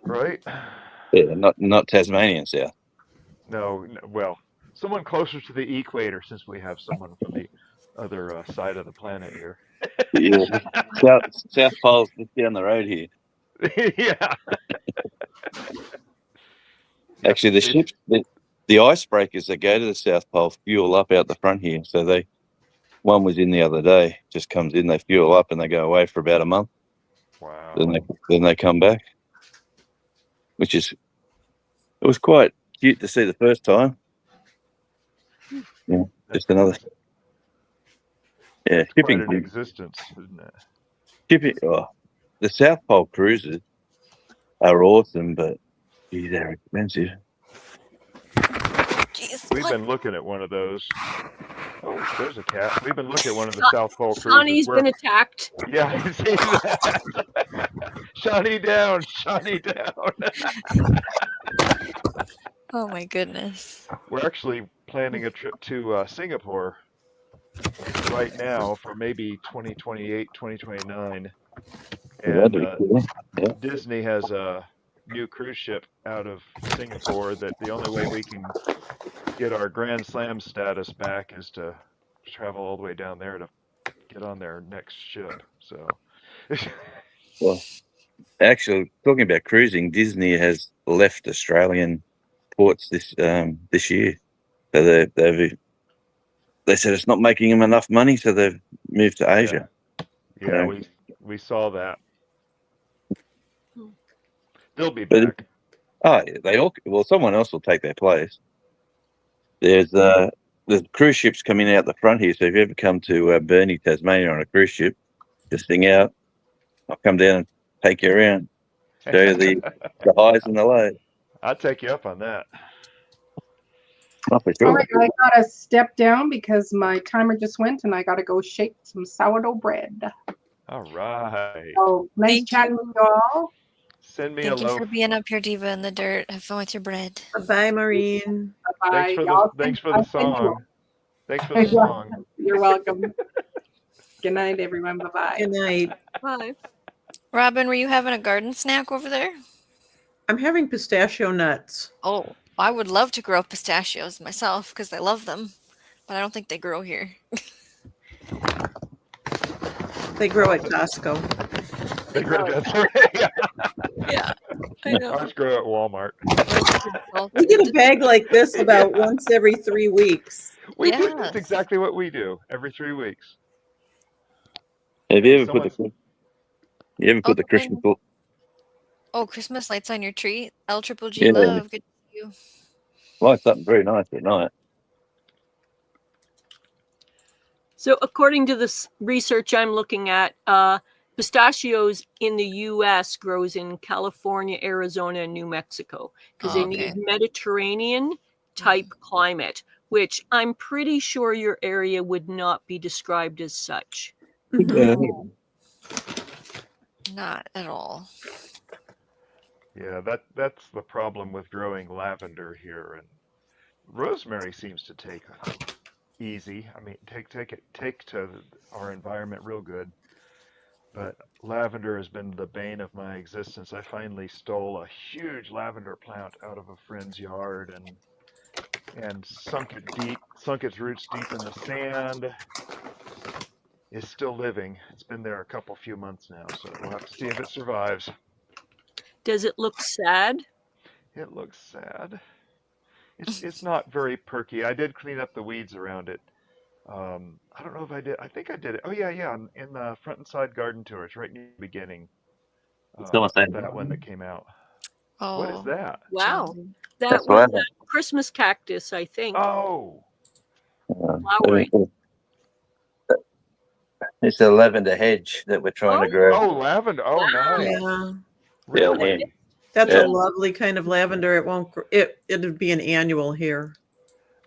right? Yeah, not Tasmanian south. No, well, someone closer to the equator, since we have someone from the other side of the planet here. Yeah, South Pole's just down the road here. Yeah. Actually, the ships, the icebreakers that go to the South Pole fuel up out the front here. So one was in the other day. Just comes in, they fuel up, and they go away for about a month. Wow. Then they come back, it was quite cute to see the first time. Yeah, just another. Yeah, shipping quite an existence, isn't it? Shipping. Oh, the South Pole cruises are awesome, but they're expensive. Jeez, We've been looking at one of those. Oh, there's a cat. We've been looking at one of the South Pole cruises. Shawnee's been attacked. Yeah, I see that. Shawnee down. Shawnee down. Oh my goodness. We're actually planning a trip to Singapore right now for maybe 2028, 2029. And Disney has a new cruise ship out of Singapore that the only way we can get our Grand Slam status back is to travel all the way down there to get on their next ship. So, well, actually, talking about cruising, Disney has left Australian ports this year. So they said it's not making them enough money, so they've moved to Asia. Yeah, we saw that. They'll be back. Someone else will take their place. There's cruise ships coming out the front here. So if you ever come to Burnie, Tasmania on a cruise ship, just hang out. I'll come down and take you around, show you the highs and the lows. I'll take you up on that. Oh, for sure. All right, I gotta step down because my timer just went, and I gotta go shake some sourdough bread. All right. So nice chatting with you all. Send me Thank a you loaf. for being up here, Diva, in the dirt. Have fun with your bread. Bye, Maureen. Bye. Thanks for the song. Thanks for the song. You're welcome. Good night, everyone. Bye-bye. Good night. Bye. Robin, were you having a garden snack over there? I'm having pistachio nuts. Oh, I would love to grow pistachios myself because I love them, but I don't think they grow here. They grow at Costco. They grow Yeah, I know. Ours grow at Walmart. We get a bag like this about once every 3 weeks. That's exactly what we do every 3 weeks. Have you ever put the Christmas? Oh, Christmas lights on your tree. L Triple G Yeah, Love. Good to see you. lights up very nice at night. So, according to this research I'm looking at, pistachios in the U.S. grows in California, Arizona, and New Mexico because they need Mediterranean type climate, which I'm pretty sure your area would not be described as such. Yeah. Not at all. Yeah, that's the problem with growing lavender here, and rosemary seems to take easy. I mean, take to our environment real good. But lavender has been the bane of my existence. I finally stole a huge lavender plant out of a friend's yard and sunk its roots deep in the sand. Is still living. It's been there a few months now, so we'll have to see if it survives. Does it look sad? It looks sad. It's not very perky. I did clean up the weeds around it. I don't know if I did. I think I did it. Oh yeah. In the front and side garden tours, right near the beginning. Someone saying That one that came out. Oh. What is that? Wow. Jonesy. That that's was lavender. a Christmas cactus, I think. Oh, Flowering. It's a lavender hedge that we're trying to grow oh, lavender. Oh, Wow. nice. Yeah, down Really? here. that's Yeah. a lovely kind of lavender. It won't. It'd be an annual here.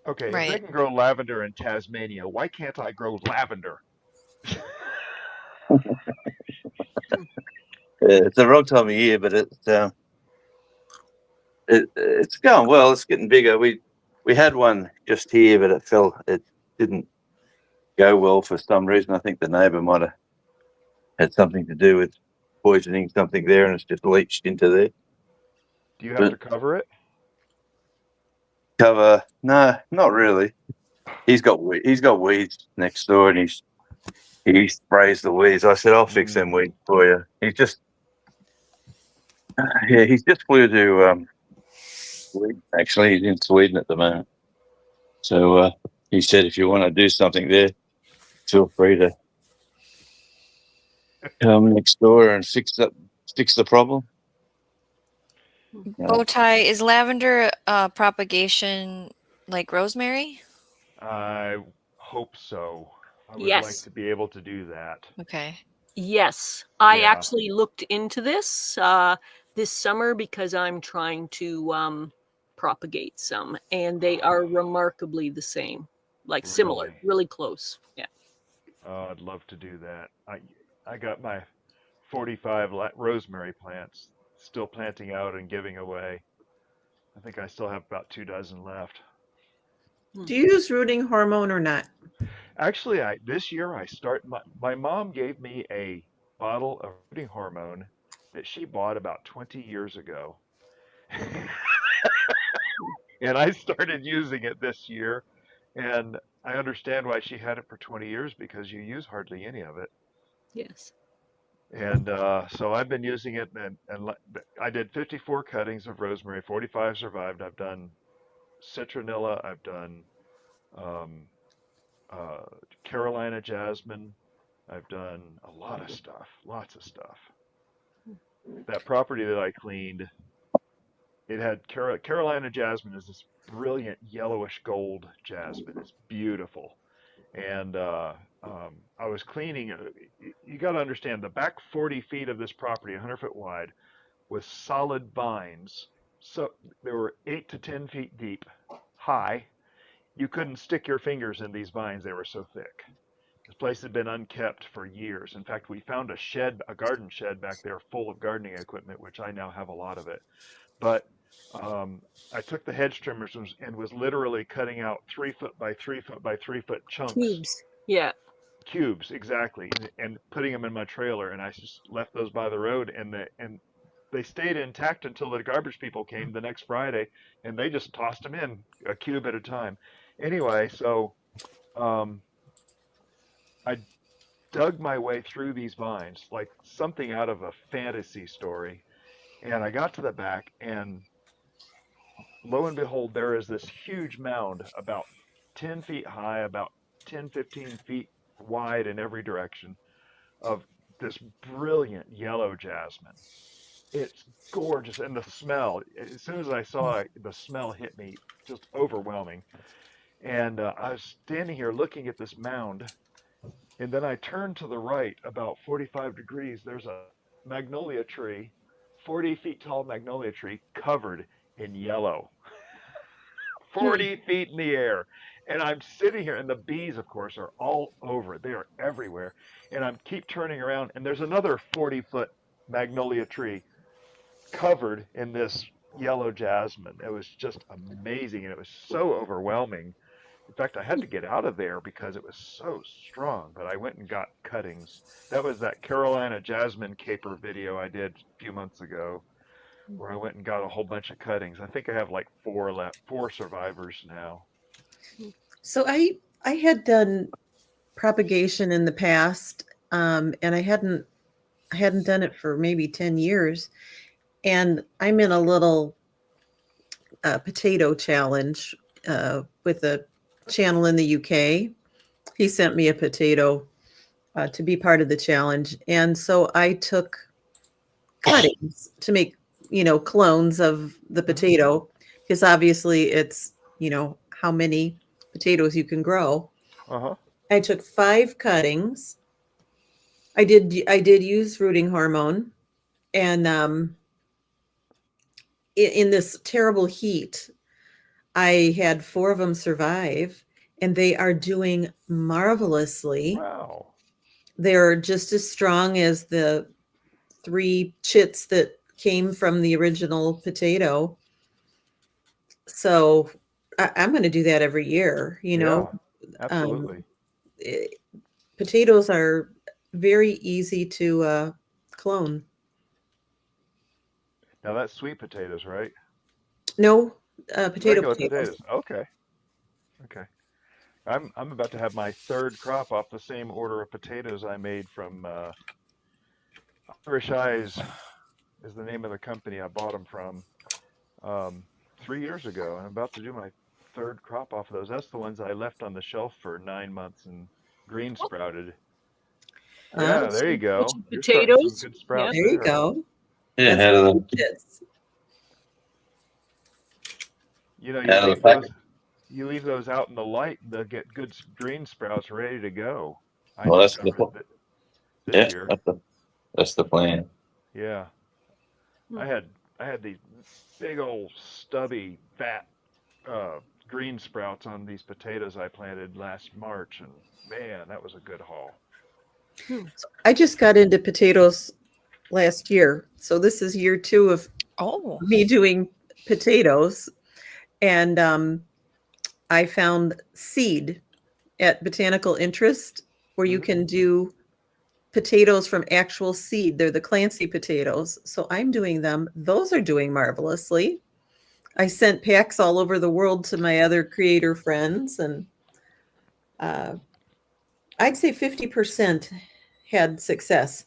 Okay, if they Right. can grow lavender in Tasmania, why can't I grow lavender? It's the wrong time of year, but it's going well. It's getting bigger. We had one just here, but it fell. It didn't go well for some reason. I think the neighbour might have had something to do with poisoning something there, and it's just leached into there. Do you have to cover it? Cover? No, not really. He's got weeds next door, and he sprays the weeds. I said, I'll fix them weeds for you. He's just flew to Sweden. Actually, he's in Sweden at the moment. So he said, if you want to do something there, feel free to come next door and fix the problem. Bowtie, is lavender propagation like rosemary? I hope so. I would like Yes. to be able to do that. Okay. Yes. I Yeah. actually looked into this this summer because I'm trying to propagate some, and they are remarkably the same, like similar, Really? really close. Yeah. Oh, I'd love to do that. I got my 45 rosemary plants still planting out and giving away. I think I still have about 2 dozen left. Do you use rooting hormone or not? Actually, this year my mom gave me a bottle of rooting hormone that she bought about 20 years ago. And I started using it this year, and I understand why she had it for 20 years because you use hardly any of it. Yes. And so I've been using it, and I did 54 cuttings of rosemary, 45 survived. I've done citronella, I've done um, uh, Carolina jasmine, I've done a lot of stuff, lots of stuff. That property that I cleaned, it had Carolina jasmine is this brilliant yellowish gold jasmine. It's beautiful. And I was cleaning. You got to understand the back 40 feet of this property, 100-foot wide, with solid vines. So they were 8 to 10 feet deep, high. You couldn't stick your fingers in these vines, they were so thick. This place had been unkept for years. In fact, we found a garden shed back there full of gardening equipment, which I now have a lot of it. But I took the hedge trimmers and was literally cutting out 3 foot by 3 foot by 3 foot chunks, Cubes. Yeah. cubes exactly, and putting them in my trailer. And I just left those by the road, and they stayed intact until the garbage people came the next Friday, and they just tossed them in a cube at a time. Anyway, so um, I dug my way through these vines like something out of a fantasy story, and I got to the back, and lo and behold, there is this huge mound about 10 feet high, about 10, 15 feet wide in every direction of this brilliant yellow jasmine. It's gorgeous, and the smell. As soon as I saw it, the smell hit me, just overwhelming. And I was standing here looking at this mound, and then I turned to the right about 45 degrees. There's a magnolia tree, 40 feet tall magnolia tree, covered in yellow. 40 feet in the air. And I'm sitting here, and the bees, of course, are all over it. They are everywhere. And I keep turning around, and there's another 40-foot magnolia tree covered in this yellow jasmine. It was just amazing, and it was so overwhelming. In fact, I had to get out of there because it was so strong, but I went and got cuttings. That was that Carolina jasmine caper video I did a few months ago, where I went and got a whole bunch of cuttings. I think I have like four left, four survivors now. So I had done propagation in the past, and I hadn't done it for maybe 10 years. And I'm in a little potato challenge with a channel in the UK. He sent me a potato to be part of the challenge. And so I took cuttings to make, clones of the potato, because obviously it's, how many potatoes you can grow. Uh-huh. I took 5 cuttings. I did use rooting hormone, and in this terrible heat, I had 4 of them survive, and they are doing marvelously. Wow. They're just as strong as the 3 chits that came from the original potato. So I'm going to do that every year. Yeah, absolutely. Potatoes are very easy to clone. Now that's sweet potatoes, right? No, potato Regular potatoes. potatoes. Okay. Okay. I'm about to have my third crop off the same order of potatoes I made from Irish Eyes is the name of the company I bought them from 3 years ago. I'm about to do my third crop off of those. That's the ones I left on the shelf for 9 months and green sprouted. Yeah, there you go. You're starting some Potatoes. good Yeah. sprouts There you there. go. Yeah, That's out what of it the is. You know, out of the packet. you leave those out in the light, and they'll get good green sprouts ready to go. I Well, that's the discovered that this yeah, year. that's the plan. Yeah, I had I had these big old stubby fat green sprouts on these potatoes I planted last March, and man, that was a good haul. I just got into potatoes last year. So this is year 2 of Oh, me doing potatoes. And I found seed at Botanical Interest, where you Hmm. can do potatoes from actual seed. They're the Clancy potatoes. So I'm doing them. Those are doing marvelously. I sent packs all over the world to my other creator friends, and uh, I'd say 50% had success.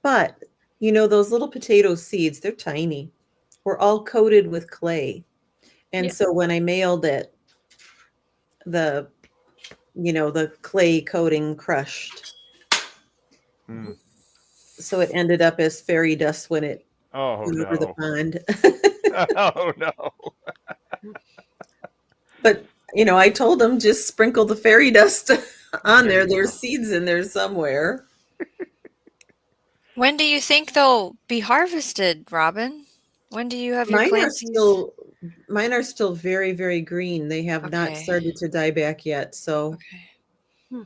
But, those little potato seeds, they're tiny. We're all coated with clay. And Yeah. so when I mailed it, the the clay coating crushed. Mm. So it ended up as fairy dust when it Oh went over the no! pond. Oh no! But, I told them just sprinkle the fairy dust on There there. you There's go. seeds in there somewhere. when do you think they'll be harvested, Robin? When do you have your Mine are Clancy's? still mine are still very, very green. They have not Okay, started to die back yet. So okay.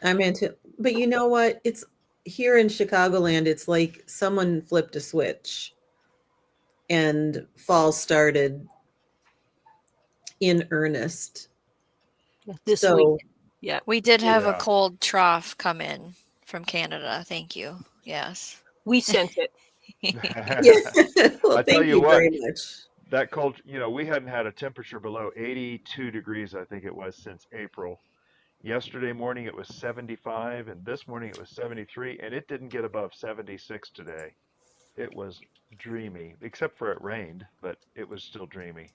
I'm into, but you know what? It's here in Chicagoland, it's like someone flipped a switch and fall started in earnest. This week. So Yeah. We did have a Yeah. cold trough come in from Canada. Thank you. Yes. We sent it. yeah. Well, I tell thank you you what, very much. that cold, we hadn't had a temperature below 82 degrees, I think it was, since April. Yesterday morning it was 75, and this morning it was 73, and it didn't get above 76 today. It was dreamy, except for it rained, but it was still dreamy.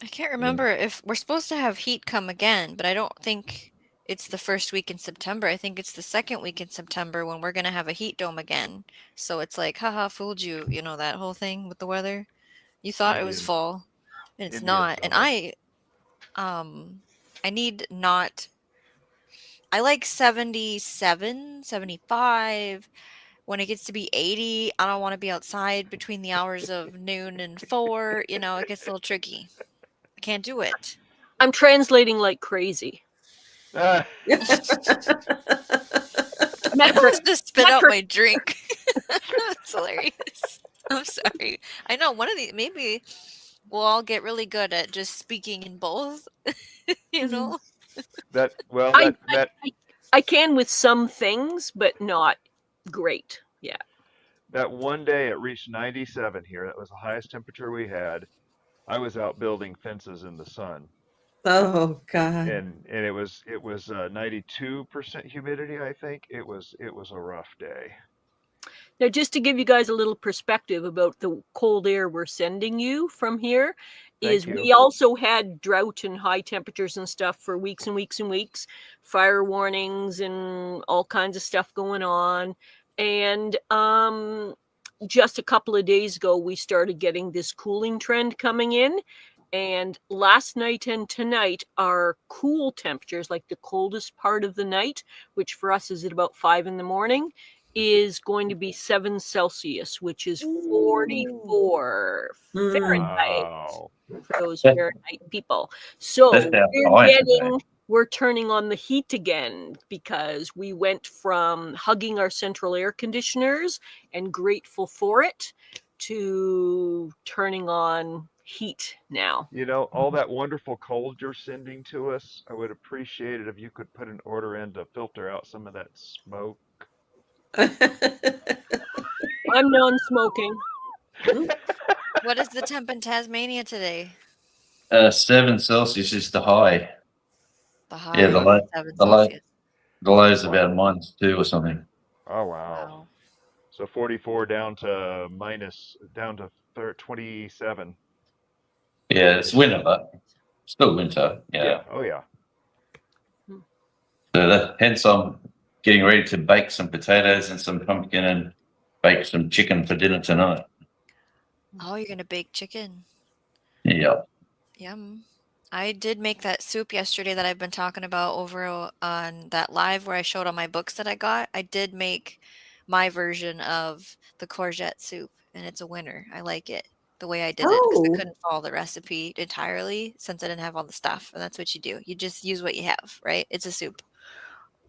I can't Yeah. remember if we're supposed to have heat come again, but I don't think it's the first week in September. I think it's the second week in September when we're gonna have a heat dome again. So it's like, haha, fooled you, you know, that whole thing with the weather. You thought it was Indian fall, and it's Indian not. And summer. I need not, I like 77, 75. When it gets to be 80, I don't want to be outside between the hours of noon and 4. You know, it gets a little tricky. I can't do it. I'm translating like crazy. Ah, I Metric, almost just spit out metric. my drink. That's hilarious. I'm sorry. I know one of the maybe we'll all get really good at just speaking in both, you know? that well I, that I I can with some things, but not great. Yeah. that one day it reached 97 here. That was the highest temperature we had. I was out building fences in the sun, Oh God. and it was 92% humidity. I think it was a rough day. Now, just to give you guys a little perspective about the cold air we're sending you from here, Thank is you. we also had drought and high temperatures and stuff for weeks and weeks and weeks, fire warnings and all kinds of stuff going on. And just a couple of days ago, we started getting this cooling trend coming in. And last night and tonight are cool temperatures, like the coldest part of the night, which for us is at about 5 in the morning, is going to be 7 Celsius, which is 44 Mm. Fahrenheit Wow. for those That, Fahrenheit people. that's So how high today. we're turning on the heat again because we went from hugging our central air conditioners and grateful for it to turning on heat now. You know, all that wonderful cold you're sending to us, I would appreciate it if you could put an order in to filter out some of that smoke. I'm non-smoking. What is the temp in Tasmania today? 7 Celsius is the high. The Yeah, high the is low, 7 the low, Celsius. the low's Wow. about -2 or something. Oh wow. Wow. So 44 down to 27. Yeah, it's winter, but still winter. Yeah. Yeah. Oh yeah. So hence I'm getting ready to bake some potatoes and some pumpkin and bake some chicken for dinner tonight. Oh, you're gonna bake chicken. Yeah. Yum. I did make that soup yesterday that I've been talking about over on that live where I showed all my books that I got. I did make my version of the courgette soup, and it's a winner. I like it the way I did it because I Oh, couldn't follow the recipe entirely since I didn't have all the stuff, and that's what you do. You just use what you have, right? It's a soup.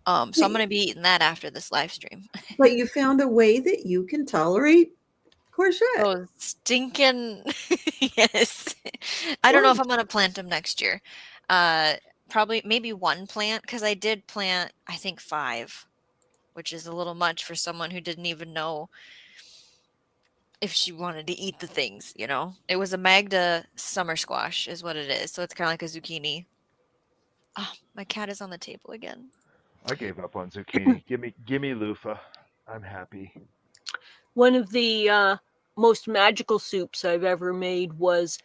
So I'm but, gonna be eating that after this live stream. but you found a way that you can tolerate courgette. Oh, stinking yes. I don't know if Good. I'm gonna plant them next year. Uh, probably maybe one plant because I did plant, I think 5, which is a little much for someone who didn't even know if she wanted to eat the things, you know? It was a Magda summer squash is what it is, so it's kinda like a zucchini. Oh, my cat is on the table again. I gave up on zucchini. Give me loofah. I'm happy. One of the most magical soups I've ever made was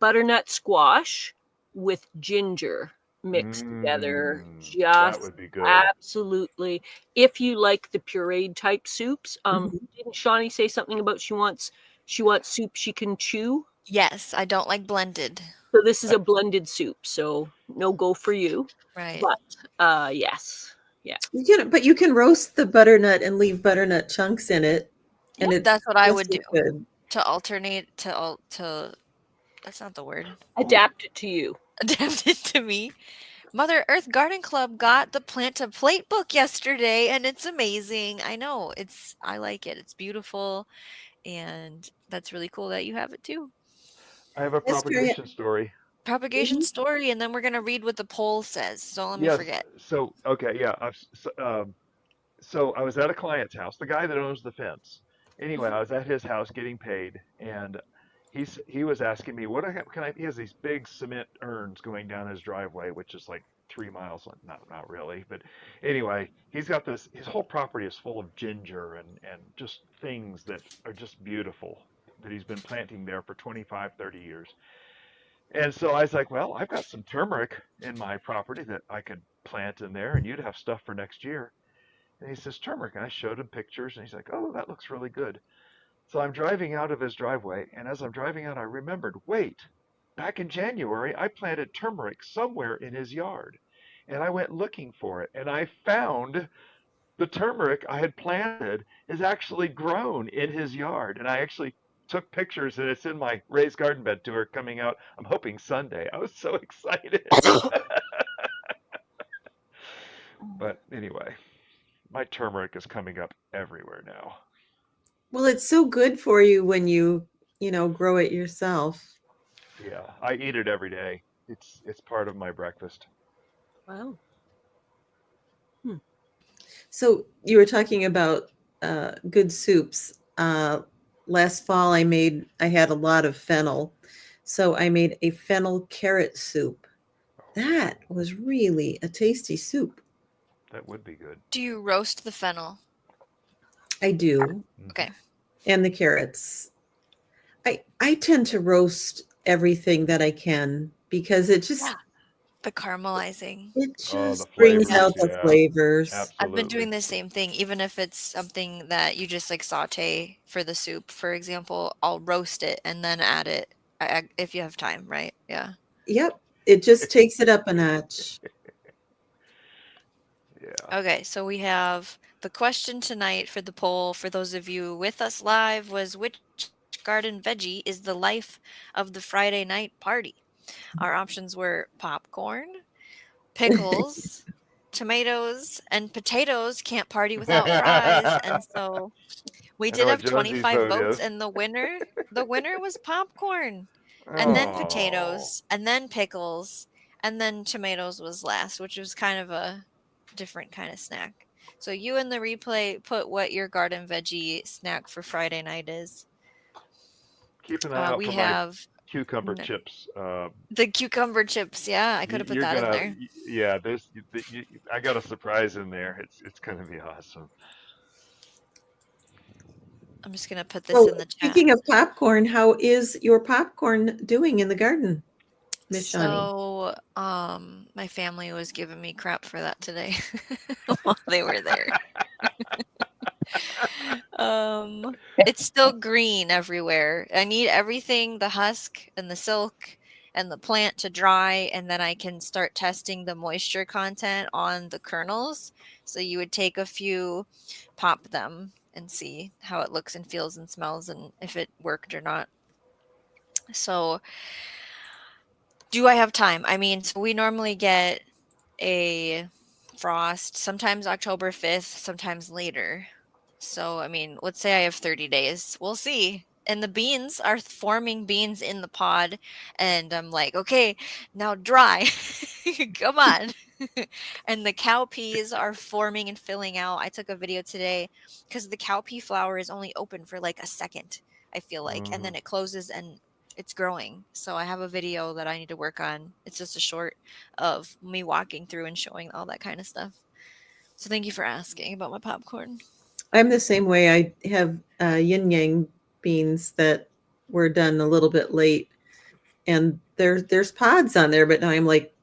butternut squash with ginger mixed together. That Just would be good. absolutely. If you like the pureed type soups, Mhm. didn't Shawnee say something about she wants soup she can chew? Yes, I don't like blended. So this is a blended soup, so no go for you. Right. But yes. Yeah. But you can roast the butternut and leave butternut chunks in it, and it's That's what I just would do as good. to alternate to that's not the word. Adapt it to you. Adapted to me. Mother Earth Garden Club got the Plant a Plate book yesterday and it's amazing. I know. I like it. It's beautiful and that's really cool that you have it too. I have a Yes, Mary. propagation story. Propagation Mhm. story and then we're going to read what the poll says. So let me Yes. forget. So okay. Yeah. So I was at a client's house, the guy that owns the fence. Anyway, I was at his house getting paid, and he was asking me, can I? He has these big cement urns going down his driveway, which is like 3 miles. Not really, but anyway, he's got this. His whole property is full of ginger and just things that are just beautiful that he's been planting there for 25, 30 years. And so I was like, well, I've got some turmeric in my property that I could plant in there, and you'd have stuff for next year. And he says, turmeric. And I showed him pictures, and he's like, oh, that looks really good. So I'm driving out of his driveway, and as I'm driving out, I remembered, wait, back in January, I planted turmeric somewhere in his yard. And I went looking for it, and I found the turmeric I had planted is actually grown in his yard. And I actually took pictures, and it's in my raised garden bed tour coming out, I'm hoping Sunday. I was so excited. But anyway, my turmeric is coming up everywhere now. Well, it's so good for you when grow it yourself. Yeah, I eat it every day. It's part of my breakfast. Wow. So you were talking about good soups. Last fall, I had a lot of fennel, so I made a fennel carrot soup. That was really a tasty soup. That would be good. Do you roast the fennel? I do, Okay. and the carrots. I tend to roast everything that I can because it just The caramelizing. it Oh, just the brings flavors, out the yeah. flavors. I've been Absolutely. doing the same thing, even if it's something that you just like saute for the soup, for example, I'll roast it and then add it if you have time, right? Yeah. Yep, it just takes it up a notch. Yeah. Okay, so we have the question tonight for the poll for those of you with us live was which garden veggie is the life of the Friday night party? Our options were popcorn, pickles, tomatoes, and potatoes can't party without fries. And so we I know did what have Josie's 25 vote votes, is. and the winner was popcorn, and then Oh. potatoes, and then pickles, and then tomatoes was last, which was kind of a different kind of snack. So you in the replay put what your garden veggie snack for Friday night is. Keep an eye out We for my have cucumber chips. the cucumber chips. Yeah, I could have put You're that in gonna, there. yeah. I got a surprise in there. It's gonna be awesome. I'm just gonna put this Well, in the chat. speaking of popcorn, how is your popcorn doing in the garden, Miss Shawnee? So, my family was giving me crap for that today while they were there. It's still green everywhere. I need everything, the husk and the silk and the plant to dry, and then I can start testing the moisture content on the kernels. So you would take a few, pop them, and see how it looks and feels and smells and if it worked or not. So, do I have time? I mean, so we normally get a frost, sometimes October 5th, sometimes later. So, I mean, let's say I have 30 days. We'll see. And the beans are forming beans in the pod. And I'm like, okay, now dry. Come on. And the cowpeas are forming and filling out. I took a video today because the cowpea flower is only open for like a second, I feel like. And then it closes and it's growing. So I have a video that I need to work on. It's just a short of me walking through and showing all that kind of stuff. So thank you for asking about my popcorn. I'm the same way. I have yin yang beans that were done a little bit late, and there's pods on there, but now I'm like,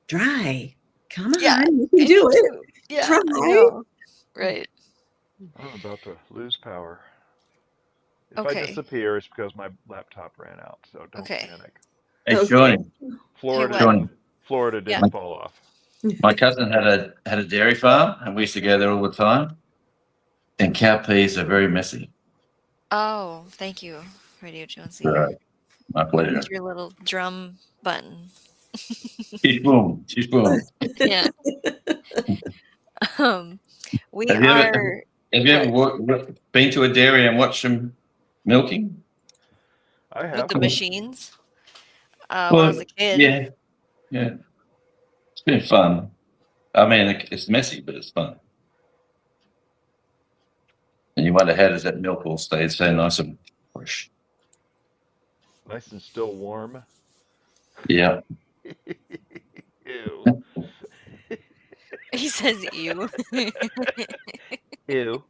dry. Come Yeah, on, you can I do need it. to. Yeah, Try. I know. Right. I'm about to lose power. If I Okay. disappear, it's because my laptop ran out. So don't Okay. panic. Hey, Okay. Shawnee, Florida, what? Shawnee, Florida Yeah. didn't fall off. my cousin had a dairy farm, and we used to go there all the time. And cowpeas are very messy. Oh, thank you, Radio Jonesy. Right. My pleasure. With your little drum button. She's boom. She's boom. Yeah. We Have you ever, are. have you ever What? been to a dairy and watched them milking? I With have. the machines. When I Well, was a kid. yeah. It's been fun. I mean, it's messy, but it's fun. And you wonder, how does that milk all stay so nice and fresh? Nice and still warm. Yeah. Ew. He says ew. Ew.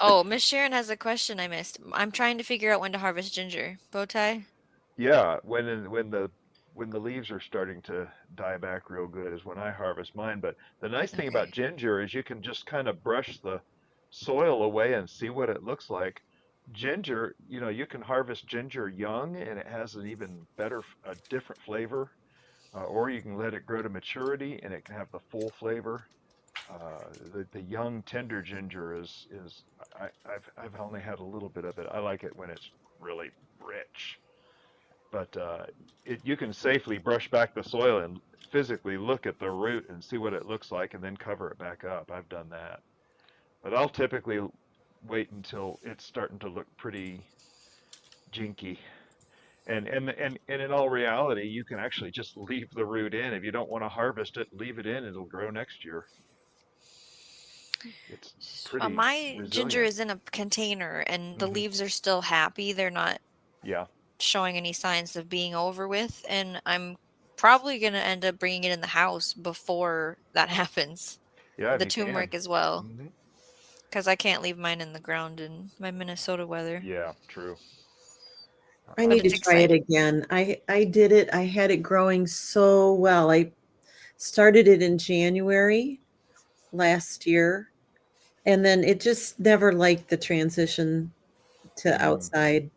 Oh, Miss Sharon has a question I missed. I'm trying to figure out when to harvest ginger. Bowtie? Yeah, when the leaves are starting to die back real good is when I harvest mine. But the nice thing Okay. about ginger is you can just kind of brush the soil away and see what it looks like. Ginger, you can harvest ginger young and it has an even better, a different flavor. Or you can let it grow to maturity and it can have the full flavor. The young tender ginger is I've only had a little bit of it. I like it when it's really rich, but you can safely brush back the soil and physically look at the root and see what it looks like and then cover it back up. I've done that, but I'll typically wait until it's starting to look pretty jinky. And in all reality, you can actually just leave the root in. If you don't want to harvest it, leave it in. It'll grow next year. It's pretty My ginger resilient. is in a container and the Hmm. leaves are still happy. They're not Yeah. showing any signs of being over with, and I'm probably going to end up bringing it in the house before that happens. Yeah, if The you can. turmeric as well, Hmm. because I can't leave mine in the ground in my Minnesota weather. Yeah, true. I But need it's to try it exciting. again. I did it. I had it growing so well. I started it in January last year, and then it just never liked the transition to Mm. outside.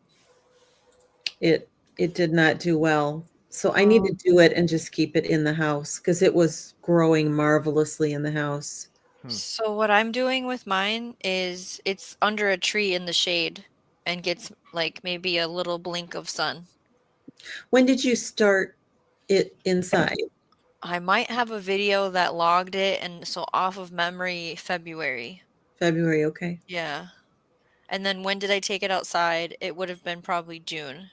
It it did not do well. So I need to Oh, do it and just keep it in the house because it was growing marvelously in the house. Hmm. So what I'm doing with mine is it's under a tree in the shade and gets like maybe a little blink of sun. When did you start it inside? I might have a video that logged it, and so off of memory, February. February, okay. Yeah. And then when did I take it outside? It would have been probably June.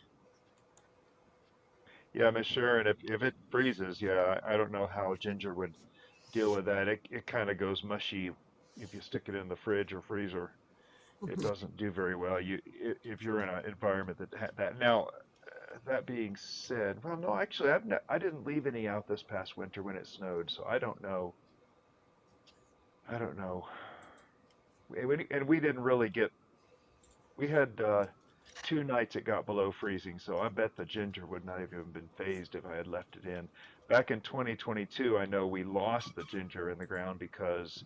Yeah, Miss Sharon, if it freezes, yeah, I don't know how ginger would deal with that. It kind of goes mushy if you stick it in the fridge or freezer. It doesn't do very well. If you're in an environment that had that. Now, that being said, well, no, actually, I didn't leave any out this past winter when it snowed, so I don't know. I don't know. And we didn't really get. We had 2 nights it got below freezing, so I bet the ginger would not have even been phased if I had left it in. Back in 2022, I know we lost the ginger in the ground because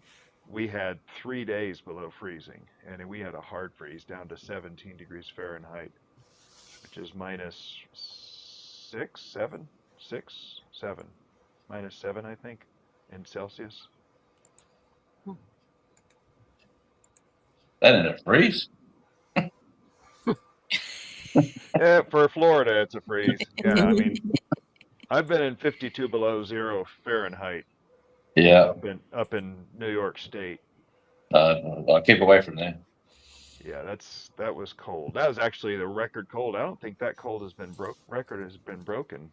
we had 3 days below freezing, and we had a hard freeze down to 17 degrees Fahrenheit, which is minus 7, -7, I think, in Celsius. That in a freeze? Yeah, for Florida, it's a freeze. Yeah, I mean, I've been in 52 below zero Fahrenheit Yeah. up in New York State. I'll keep away from there. Yeah, that was cold. That was actually the record cold. I don't think that cold has been broke. Record has been broken.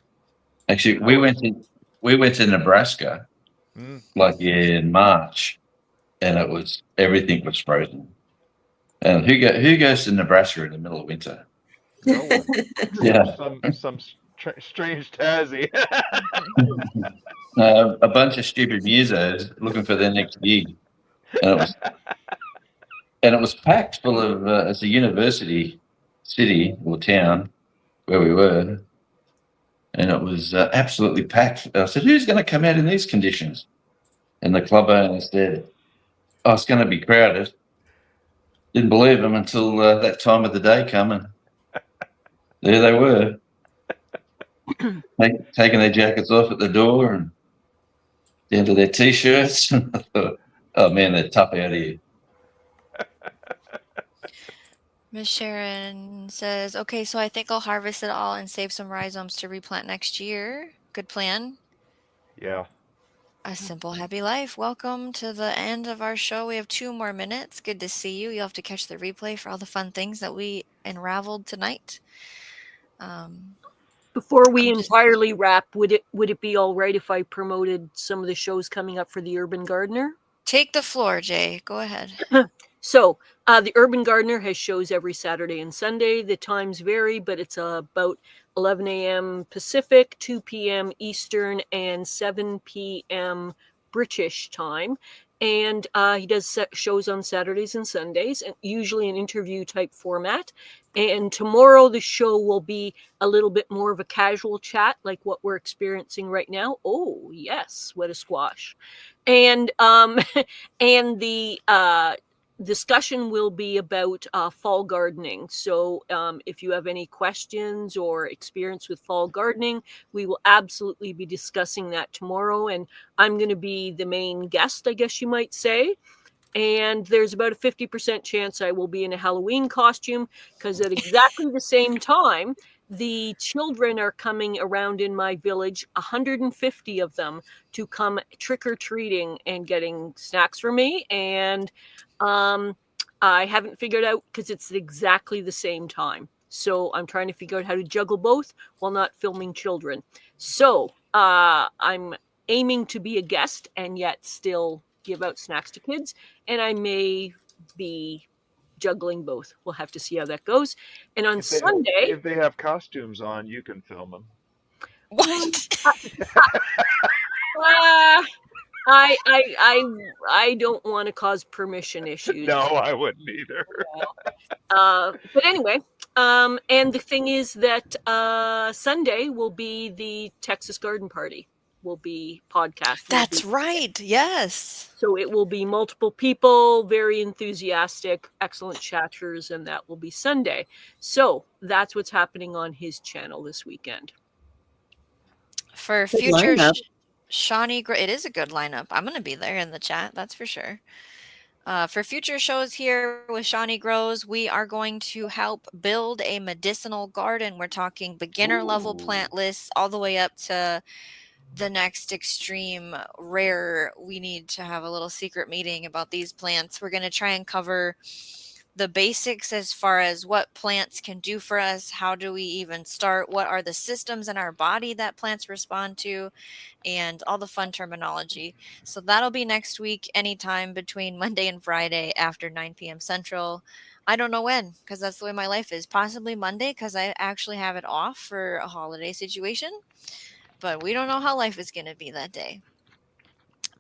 Actually, That was we went to Nebraska mm, like in March, and it was everything was frozen. And who goes to Nebraska in the middle of winter? no one except Yeah, some strange Tassie. a bunch of stupid musos looking for their next gig, and it was packed full of it's a university city or town where we were, and it was absolutely packed. I said, "Who's going to come out in these conditions?" And the club owner said, "Oh, it's going to be crowded." Didn't believe them until that time of the day come, and there they were, taking their jackets off at the door and down to their t-shirts. And I thought, oh man, they're tough out here. Miss Sharon says, okay, so I think I'll harvest it all and save some rhizomes to replant next year. Good plan. Yeah. A simple, happy life. Welcome to the end of our show. We have 2 more minutes. Good to see you. You'll have to catch the replay for all the fun things that we unraveled tonight. Before we I'm just entirely wrap, would it be all right if I promoted some of the shows coming up for the Urban Gardener? take the floor, Jay. Go ahead. So, the Urban Gardener has shows every Saturday and Sunday. The times vary, but it's about 11 a.m. Pacific, 2 p.m. Eastern, and 7 p.m. British time. and he does shows on Saturdays and Sundays, and usually an interview type format. And tomorrow the show will be a little bit more of a casual chat, like what we're experiencing right now. Oh yes, what a squash! And and the discussion will be about fall gardening. So if you have any questions or experience with fall gardening, we will absolutely be discussing that tomorrow. And I'm going to be the main guest, I guess you might say. And there's about a 50% chance I will be in a Halloween costume, because at exactly the same time, the children are coming around in my village, 150 of them, to come trick or treating and getting snacks for me. And um, I haven't figured out, because it's exactly the same time. So I'm trying to figure out how to juggle both while not filming children. So I'm aiming to be a guest and yet still give out snacks to kids, and I may be juggling both. We'll have to see how that goes. And on Sunday, If they have costumes on, you can film them. well, What? uh, I don't want to cause permission issues. No, I wouldn't either. But anyway, and the thing is that Sunday will be the Texas Garden Party. Will be podcast. That's right. Yes. So it will be multiple people, very enthusiastic, excellent chatters, and that will be Sunday. So that's what's happening on his channel this weekend. For Good future lineup. Shawnee, it is a good lineup. I'm going to be there in the chat, that's for sure. For future shows here with Shawnee Grows, we are going to help build a medicinal garden. We're talking beginner level plant lists all the way up to the next extreme rare. We need to have a little secret meeting about these plants. We're going to try and cover the basics as far as what plants can do for us. How do we even start? What are the systems in our body that plants respond to? And all the fun terminology. So that'll be next week, anytime between Monday and Friday after 9 p.m. Central. I don't know when, because that's the way my life is. Possibly Monday, because I actually have it off for a holiday situation. But we don't know how life is going to be that day.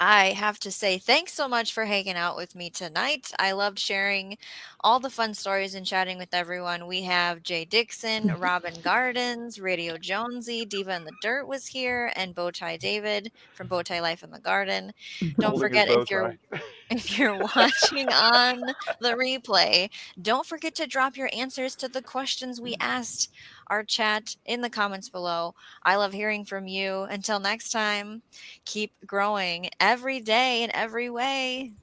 I have to say thanks so much for hanging out with me tonight. I loved sharing all the fun stories and chatting with everyone. We have Jay Dixon, Robin Gardens, Radio Jonesy, Diva in the Dirt was here, and Bowtie David from Bowtie Life in the Garden. Don't Holding his forget, bow tie. if you're watching on the replay, don't forget to drop your answers to the questions we asked our chat in the comments below. I love hearing from you. Until next time, keep growing every day in every way.